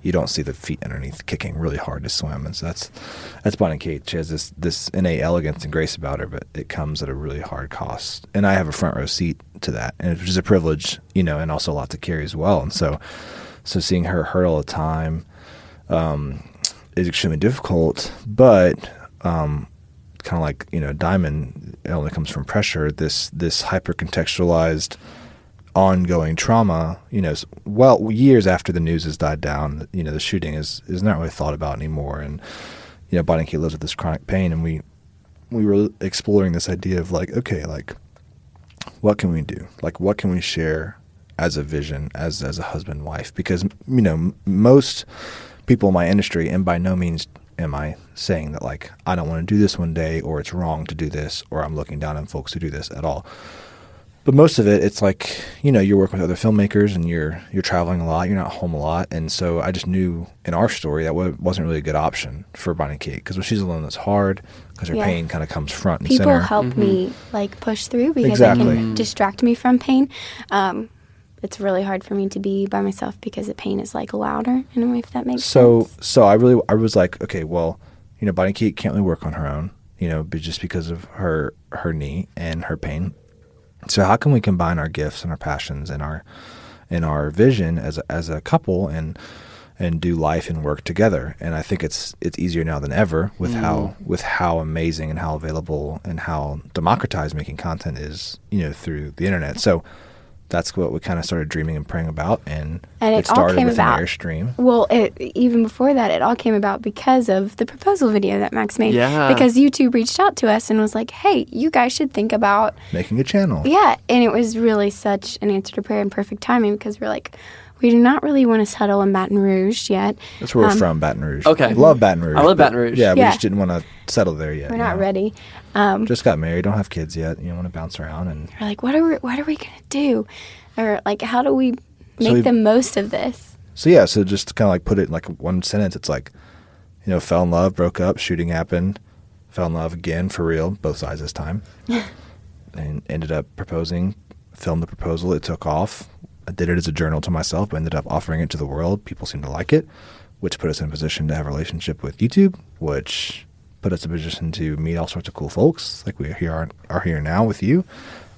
you don't see the feet underneath kicking really hard to swim. And so that's Bonnie Kate. She has this innate elegance and grace about her, but it comes at a really hard cost. And I have a front row seat to that, and which is a privilege, and also a lot to carry as well. And so seeing her hurdle a time is extremely difficult, but kind of like, diamond, it only comes from pressure. This hyper-contextualized ongoing trauma, years after the news has died down, the shooting is not really thought about anymore. And, Bonnie and Kate lives with this chronic pain, and we were exploring this idea of what can we do? What can we share as a vision, as a husband and wife? Because, most people in my industry, and by no means am I saying that I don't want to do this one day, or it's wrong to do this, or I'm looking down on folks who do this at all. But most of it, it's you're working with other filmmakers and you're traveling a lot, you're not home a lot. And so I just knew in our story that wasn't really a good option for Bonnie Kate, because when she's alone, that's hard because her pain kind of comes front and People center. help me push through because it can distract me from pain. It's really hard for me to be by myself because the pain is louder in a way, if that makes sense. So I was okay, well, Bonnie Kate can't really work on her own, but just because of her knee and her pain. So how can we combine our gifts and our passions and our vision as a couple and do life and work together? And I think it's easier now than ever with how amazing and how available and how democratized making content is, through the internet. So that's what we kind of started dreaming and praying about, and it started with an Airstream. Well, even before that, it all came about because of the proposal video that Max made. Yeah. Because YouTube reached out to us and was like, hey, you guys should think about... making a channel. Yeah, and it was really such an answer to prayer and perfect timing because we're we do not really want to settle in Baton Rouge yet. That's where we're from, Baton Rouge. Okay. Love Baton Rouge. I love Baton Rouge. Yeah, we just didn't want to settle there yet. We're not ready. Just got married, don't have kids yet. You don't want to bounce around. And we're what are we going to do? Or how do we make the most of this? So just to kind of like put it in like one sentence, it's like, fell in love, broke up, shooting happened, fell in love again for real, both sides this time, and ended up proposing, filmed the proposal, it took off. I did it as a journal to myself, but ended up offering it to the world. People seemed to like it, which put us in a position to have a relationship with YouTube, which put us in a position to meet all sorts of cool folks, like we are here now with you.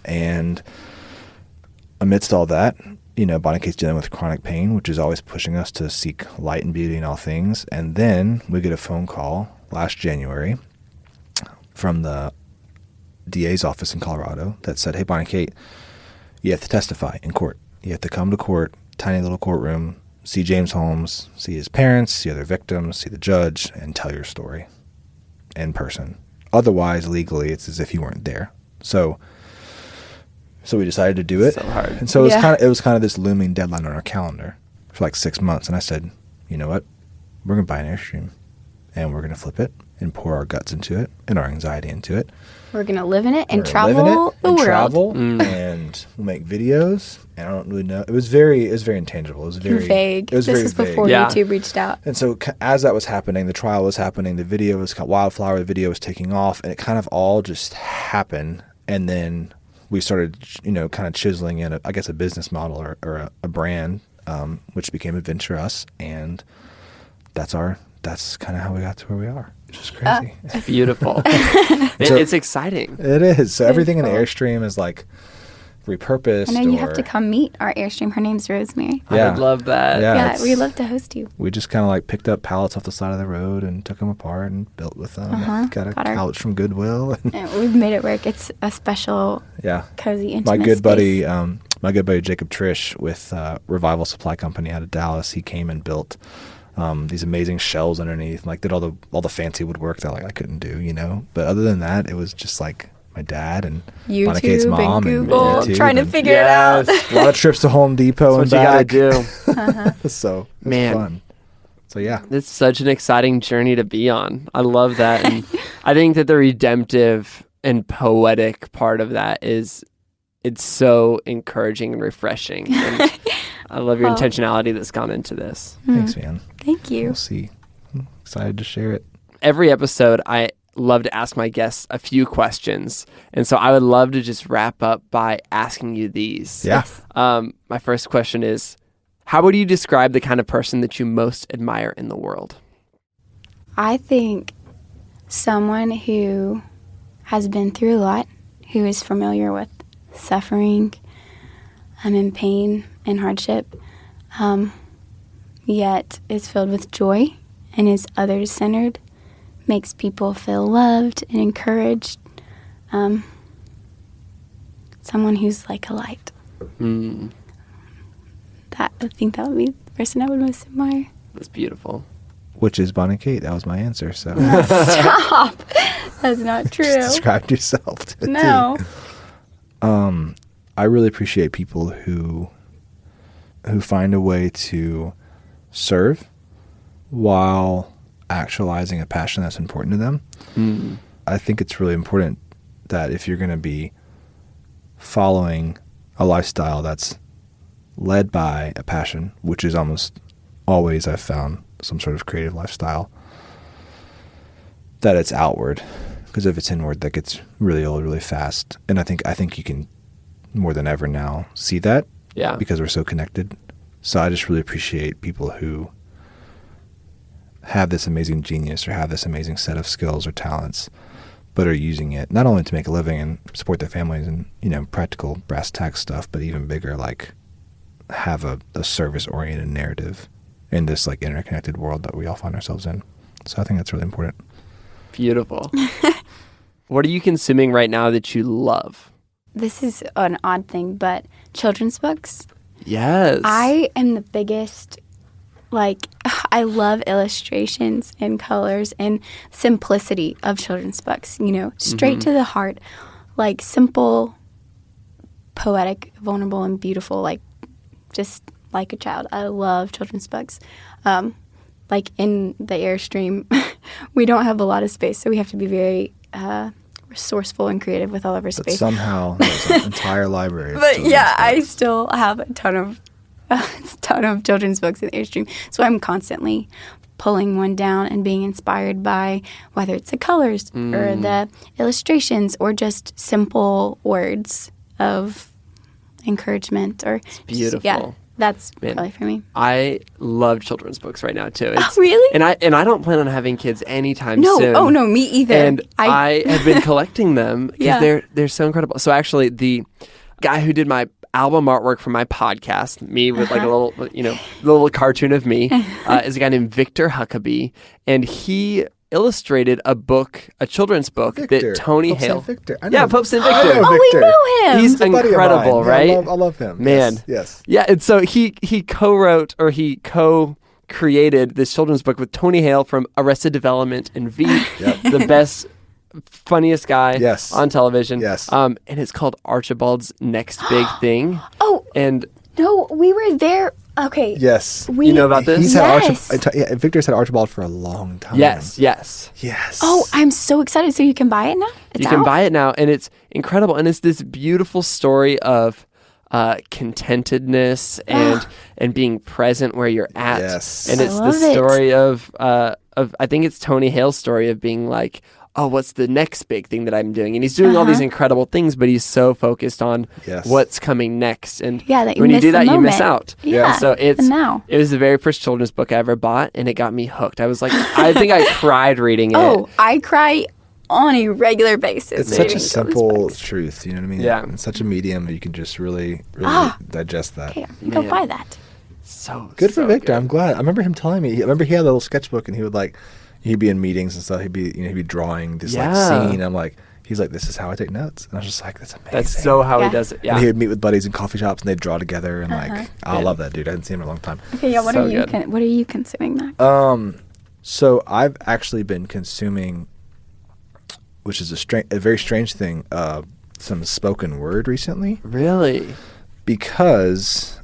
And amidst all that, Bonnie Kate's dealing with chronic pain, which is always pushing us to seek light and beauty in all things. And then we get a phone call last January from the DA's office in Colorado that said, hey, Bonnie Kate, you have to testify in court. You have to come to court, tiny little courtroom, see James Holmes, see his parents, see other victims, see the judge, and tell your story in person. Otherwise, legally, it's as if you weren't there. So we decided to do it. So hard. And so it was kind of this looming deadline on our calendar for like 6 months. And I said, you know what? We're going to buy an Airstream and we're going to flip it and pour our guts into it and our anxiety into it. We're going to live in it and travel the world. And we'll make videos. And I don't really know. It was very intangible. It was very vague. It was this very was vague. before YouTube reached out. And so as that was happening, the trial was happening, the video was called Wildflower, the video was taking off, and it kind of all just happened. And then we started, kind of chiseling in, a business model or a brand, which became Adventure Us. And that's kind of how we got to where we are. Which is crazy. It's beautiful. It's exciting. It is. So everything in the Airstream is like repurposed. I know you have to come meet our Airstream. Her name's Rosemary. Yeah. I would love that. Yeah, we'd love to host you. We just kind of like picked up pallets off the side of the road and took them apart and built with them. Got a couch from Goodwill. And we've made it work. It's a special, cozy, intimate My good space. buddy Jacob Trish with Revival Supply Company out of Dallas, he came and built these amazing shelves underneath, like did all the fancy woodwork that like I couldn't do, But other than that, it was just like my dad and Bonnie Kate's mom and Google and trying to figure it out. A lot of trips to Home Depot and back. That's what you gotta do. So it was fun. So yeah, it's such an exciting journey to be on. I love that, and I think that the redemptive and poetic part of that it's so encouraging and refreshing. And I love your intentionality that's gone into this. Thanks, man. Thank you. We'll see. I'm excited to share it. Every episode, I love to ask my guests a few questions. And so I would love to just wrap up by asking you these. Yeah. My first question is, how would you describe the kind of person that you most admire in the world? I think someone who has been through a lot, who is familiar with suffering and pain and hardship, yet is filled with joy and is others-centered, makes people feel loved and encouraged. Someone who's like a light. I think that would be the person I would most admire. That's beautiful. Which is Bonnie Kate. That was my answer. So Stop. That's not true. Just described yourself. No. I really appreciate people who find a way to serve while actualizing a passion that's important to them. I think it's really important that if you're going to be following a lifestyle that's led by a passion, which is almost always, I've found, some sort of creative lifestyle, that it's outward. Because if it's inward, that gets really old really fast. And I think you can more than ever now see that. Yeah. Because we're so connected. So I just really appreciate people who have this amazing genius or have this amazing set of skills or talents, but are using it not only to make a living and support their families and, practical brass tacks stuff, but even bigger, like have a service-oriented narrative in this like interconnected world that we all find ourselves in. So I think that's really important. Beautiful. What are you consuming right now that you love? This is an odd thing, but children's books. Yes. I am the biggest, I love illustrations and colors and simplicity of children's books, straight to the heart, like simple, poetic, vulnerable, and beautiful, just like a child. I love children's books. In the Airstream, we don't have a lot of space, so we have to be very resourceful and creative with all of our space. But somehow there's an entire library. But yeah, I still have a ton of a ton of children's books in the Airstream, so I'm constantly pulling one down and being inspired by whether it's the colors or the illustrations or just simple words of encouragement or beautiful. Yeah, that's probably for me. I love children's books right now too. It's, really? And I don't plan on having kids anytime No, soon. oh no, me either. And I have been collecting them because Yeah. they're so incredible. So actually, the guy who did my album artwork for my podcast, me with like a little, little cartoon of me, is a guy named Victor Huckabee, and he illustrated a children's book Victor. that Tony Pope Hale. Saint Victor. I know. Yeah, Pope Saint I Victor. know Oh, Victor. we know him. He's a buddy of incredible, mine. right? Yeah, I love him. Man. Yes. Yeah, and so he co-wrote or he co-created this children's book with Tony Hale from Arrested Development and Veep, the best, funniest guy on television. Yes. And it's called Archibald's Next Big Thing. Oh, And no, we were there. Okay. Yes. you know about this? He's Yes. had Victor's had Archibald for a long time. Yes. Yes. Oh, I'm so excited. So you can buy it now? You can buy it now, and it's incredible. And it's this beautiful story of contentedness and being present where you're at. Yes. And it's I the love it. story of I think it's Tony Hale's story of being like, oh, what's the next big thing that I'm doing? And he's doing all these incredible things, but he's so focused on what's coming next. And that you when you miss do the that, you miss moment. out. Yeah. So And now. it was the very first children's book I ever bought, and it got me hooked. I was like, I think I cried reading it. Oh, I cry on a regular basis. It's such a reading children's simple books. truth, you know what I mean? Yeah. It's such a medium that you can just really digest that. Okay, go Man. buy that. So Good for so Victor. good. I'm glad. I remember him telling me. I remember he had a little sketchbook, and he would he'd be in meetings and stuff. He'd be drawing this scene. I'm like, he's like, this is how I take notes, and I was just like, that's amazing. That's so how he Yeah. does it. And Yeah. he would meet with buddies in coffee shops, and they'd draw together, and I love that dude. I hadn't seen him in a long time. Okay, yeah. What So are you? good. What are you consuming now? So I've actually been consuming, which is a very strange thing, some spoken word recently, Really? because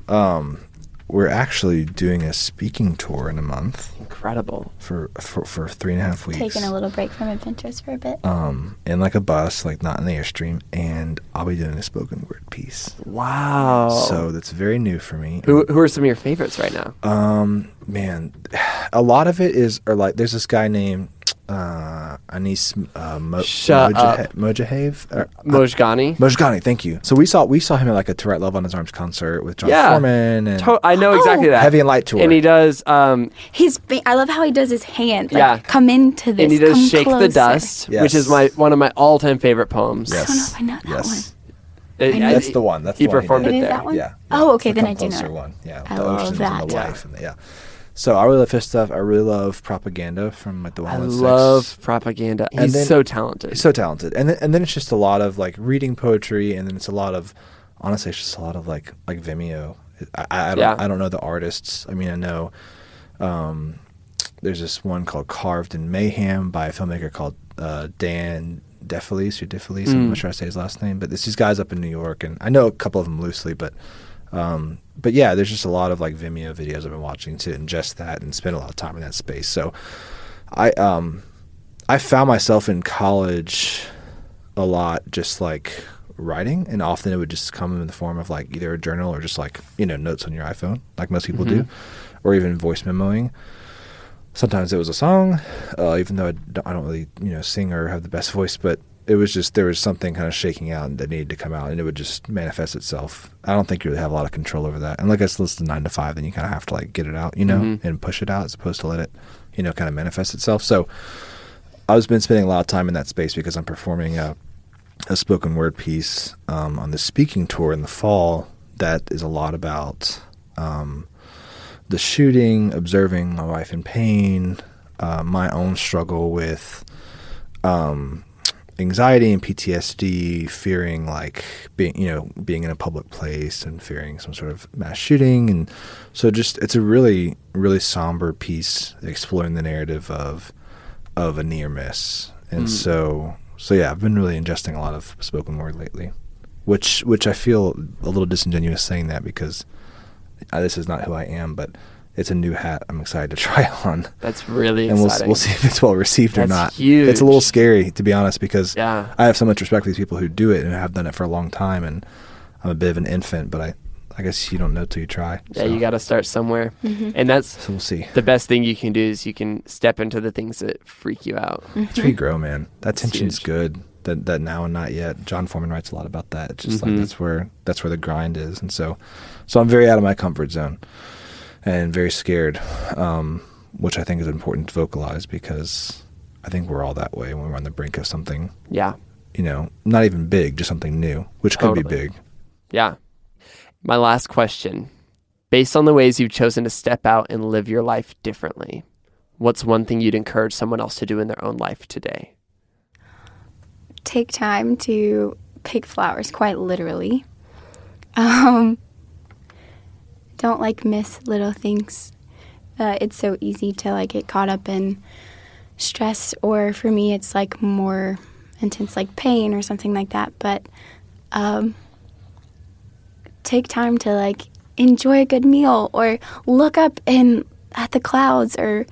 we're actually doing a speaking tour in a month Incredible. for 3.5 weeks. Taking a little break from adventures for a bit. In like a bus, like not in the Airstream, and I'll be doing a spoken word piece. Wow. So that's very new for me. Who are some of your favorites right now? Man, a lot of it are like, there's this guy named Anis Shut up. Mojahave. Mojgani? Mojgani, thank you. So we saw him at like a Tourette Love on His Arms concert with John Foreman and I know exactly that. Heavy and Light tour. And he does I love how he does his hand. Like, Yeah. Come into this. and he does come Shake the closer. Dust, Yes. which is one of my all-time favorite poems. Yes. I don't know if I know that one. Yes. That's the one. That's he the one performed did. it It is there. that one? Yeah. Oh, okay, It's the then Come I do know Closer it. one. Yeah. I the love oceans that. and the Yeah. life and the So I really love his stuff. I really love Propaganda from like the I 116. love Propaganda. And He's then- so talented. He's so talented. And then it's just a lot of like reading poetry, and then it's a lot of, honestly, it's just a lot of like Vimeo. I don't know the artists. I mean, I know there's this one called Carved in Mayhem by a filmmaker called Dan DeFelice or DeFelice. I'm not sure I say his last name, but it's these guys up in New York, and I know a couple of them loosely, but yeah, there's just a lot of like Vimeo videos I've been watching to ingest that and spend a lot of time in that space. So I found myself in college a lot just like writing, and often it would just come in the form of like either a journal or just like, notes on your iPhone, like most people do, or even voice memoing. Sometimes it was a song, even though I don't really, sing or have the best voice, but it was just, there was something kind of shaking out that needed to come out, and it would just manifest itself. I don't think you really have a lot of control over that. And like I said, it's 9 to 5, then you kind of have to like get it out, and push it out as opposed to let it, kind of manifest itself. So I've been spending a lot of time in that space because I'm performing a spoken word piece on the speaking tour in the fall that is a lot about the shooting, observing my wife in pain, my own struggle with anxiety and PTSD, fearing like being in a public place and fearing some sort of mass shooting. And so it's a really, really somber piece exploring the narrative of a near miss. And so yeah, I've been really ingesting a lot of spoken word lately, which I feel a little disingenuous saying that because this is not who I am, but it's a new hat I'm excited to try on. That's really and exciting. we'll see if it's well received or not. Huge. It's a little scary, to be honest, because Yeah. I have so much respect for these people who do it and have done it for a long time, and I'm a bit of an infant, but I I guess you don't know till you try. Yeah, you got to start somewhere. And So we'll see. the best thing you can do is you can step into the things that freak you out. That's where you grow, man. That It's tension's huge. good. That now and not yet. John Foreman writes a lot about that. It's just like that's where the grind is. And so I'm very out of my comfort zone and very scared, which I think is important to vocalize because I think we're all that way when we're on the brink of something, Yeah. not even big, just something new, which could be Totally. big. Yeah. My last question. Based on the ways you've chosen to step out and live your life differently, what's one thing you'd encourage someone else to do in their own life today? Take time to pick flowers, quite literally. Don't miss little things. It's so easy to get caught up in stress, or for me it's more intense, pain or something like that. But take time to enjoy a good meal, or look up at the clouds, or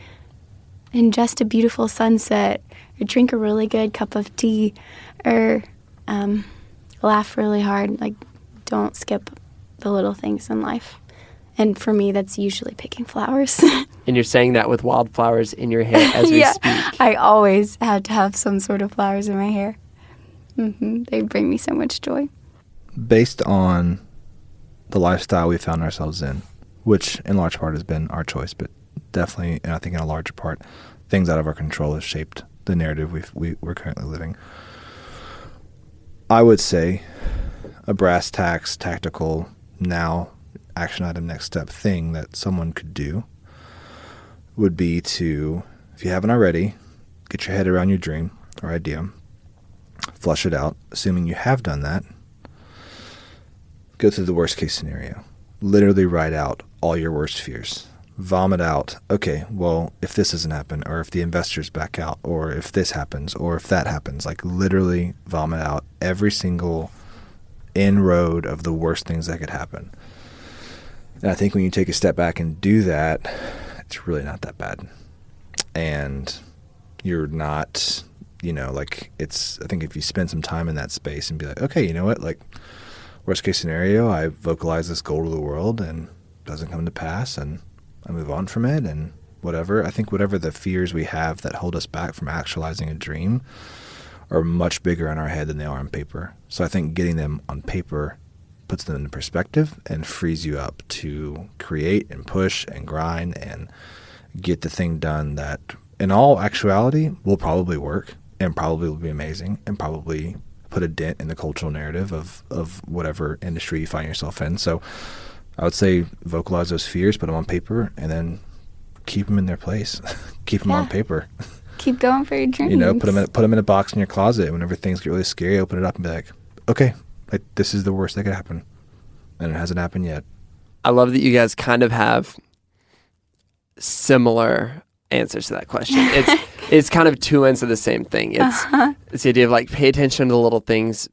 ingest a beautiful sunset, or drink a really good cup of tea, or laugh really hard. Don't skip the little things in life. And for me, that's usually picking flowers. And you're saying that with wildflowers in your hair as we speak. I always have to have some sort of flowers in my hair. They bring me so much joy. Based on the lifestyle we found ourselves in, which in large part has been our choice, but definitely, and I think in a larger part, things out of our control have shaped the narrative we're currently living. I would say a brass tacks, tactical, now action item, next step thing that someone could do would be to, if you haven't already, get your head around your dream or idea, flush it out. Assuming you have done that, go through the worst case scenario. Literally write out all your worst fears. Vomit out, okay, well, if this doesn't happen, or if the investors back out, or if this happens, or if that happens, literally vomit out every single inroad of the worst things that could happen. And I think when you take a step back and do that, it's really not that bad. And you're not, I think if you spend some time in that space and be like, okay, you know what, worst case scenario, I vocalize this goal to the world and it doesn't come to pass, and I move on from it, and whatever. I think whatever the fears we have that hold us back from actualizing a dream are much bigger in our head than they are on paper. So I think getting them on paper puts them into perspective and frees you up to create and push and grind and get the thing done that in all actuality will probably work and probably will be amazing and probably put a dent in the cultural narrative of whatever industry you find yourself in. So I would say vocalize those fears, put them on paper, and then keep them in their place. Keep them on paper. Keep going for your dreams. Put them in a box in your closet. Whenever things get really scary, open it up and be like, okay, this is the worst that could happen. And it hasn't happened yet. I love that you guys kind of have similar answers to that question. It's kind of two ends of the same thing. It's the idea of pay attention to the little things,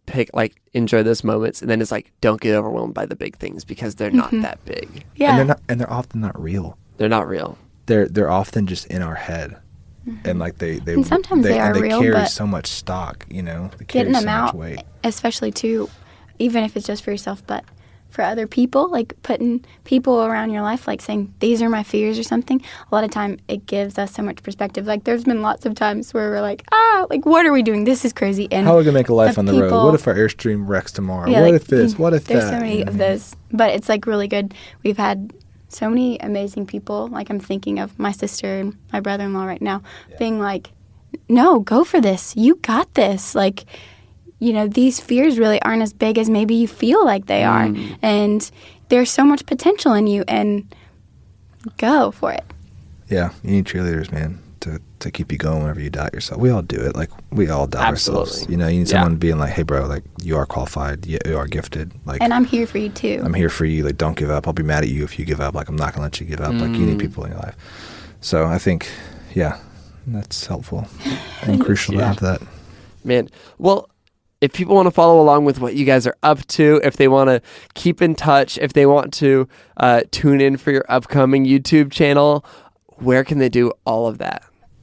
enjoy those moments, and then it's don't get overwhelmed by the big things because they're not that big. Yeah. And they're often not real. They're not real. They're often just in our head. And and sometimes they are real, carry but so much stock, they carry getting them so out, much weight. especially too, even if it's just for yourself, but for other people, putting people around your life, saying, these are my fears or something, a lot of time it gives us so much perspective. There's been lots of times where we're what are we doing? This is crazy. And how are we going to make a life on the road? people- What if our Airstream wrecks tomorrow? Yeah, what if this? What if there's that? so many of those, but it's really good. We've had so many amazing people. I'm thinking of my sister and my brother-in-law right now being no, go for this. You got this. These fears really aren't as big as maybe you feel like they are. And there's so much potential in you, and go for it. Yeah, you need cheerleaders, man, to keep you going whenever you doubt yourself. We all do it. We all doubt ourselves. You need someone being hey, bro, you are qualified. You are gifted. And I'm here for you, too. I'm here for you. Don't give up. I'll be mad at you if you give up. I'm not going to let you give up. You need people in your life. So I think, that's helpful and crucial to have that. Man, well, if people want to follow along with what you guys are up to, if they want to keep in touch, if they want to tune in for your upcoming YouTube channel, where can they do all of that?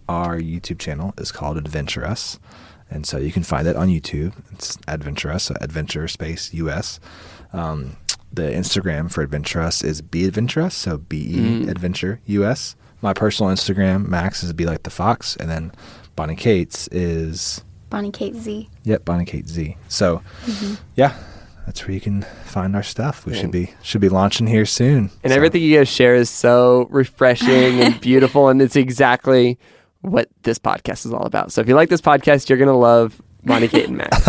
Our YouTube channel is called Adventure Us, and so you can find it on YouTube. It's Adventure Us, so Adventure space US. the Instagram for Adventurous is Be Adventurous, so BE Adventure US. My personal Instagram, Max, is Be Like the Fox, and then Bonnie Kate's is Bonnie Kate Z. Yep, Bonnie Kate Z. So, yeah, that's where you can find our stuff. We should be launching here soon. And everything you guys share is so refreshing and beautiful, and it's exactly what this podcast is all about. So if you like this podcast, you're gonna love Bonnie, Kate, and Max.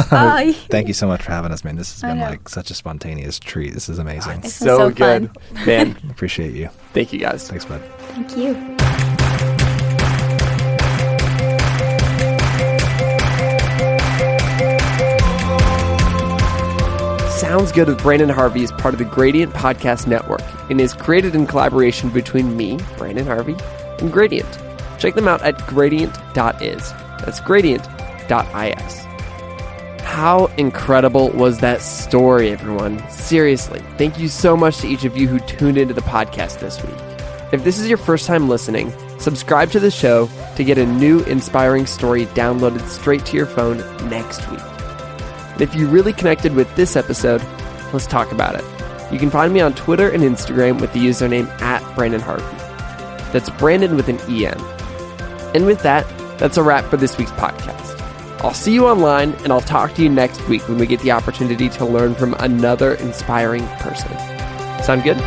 Thank you so much for having us, man. This has been like such a spontaneous treat. This is amazing. It's so good, man. Appreciate you. Thank you, guys. Thanks, bud. Thank you. Sounds Good with Brandon Harvey is part of the Gradient Podcast Network and is created in collaboration between me, Brandon Harvey, and Gradient. Check them out at gradient.is. That's gradient.is. How incredible was that story, everyone? Seriously, thank you so much to each of you who tuned into the podcast this week. If this is your first time listening, subscribe to the show to get a new inspiring story downloaded straight to your phone next week. And if you really connected with this episode, let's talk about it. You can find me on Twitter and Instagram with the username @BrandonHarvey. That's Brandon with an EN. And with that, that's a wrap for this week's podcast. I'll see you online, and I'll talk to you next week when we get the opportunity to learn from another inspiring person. Sound good?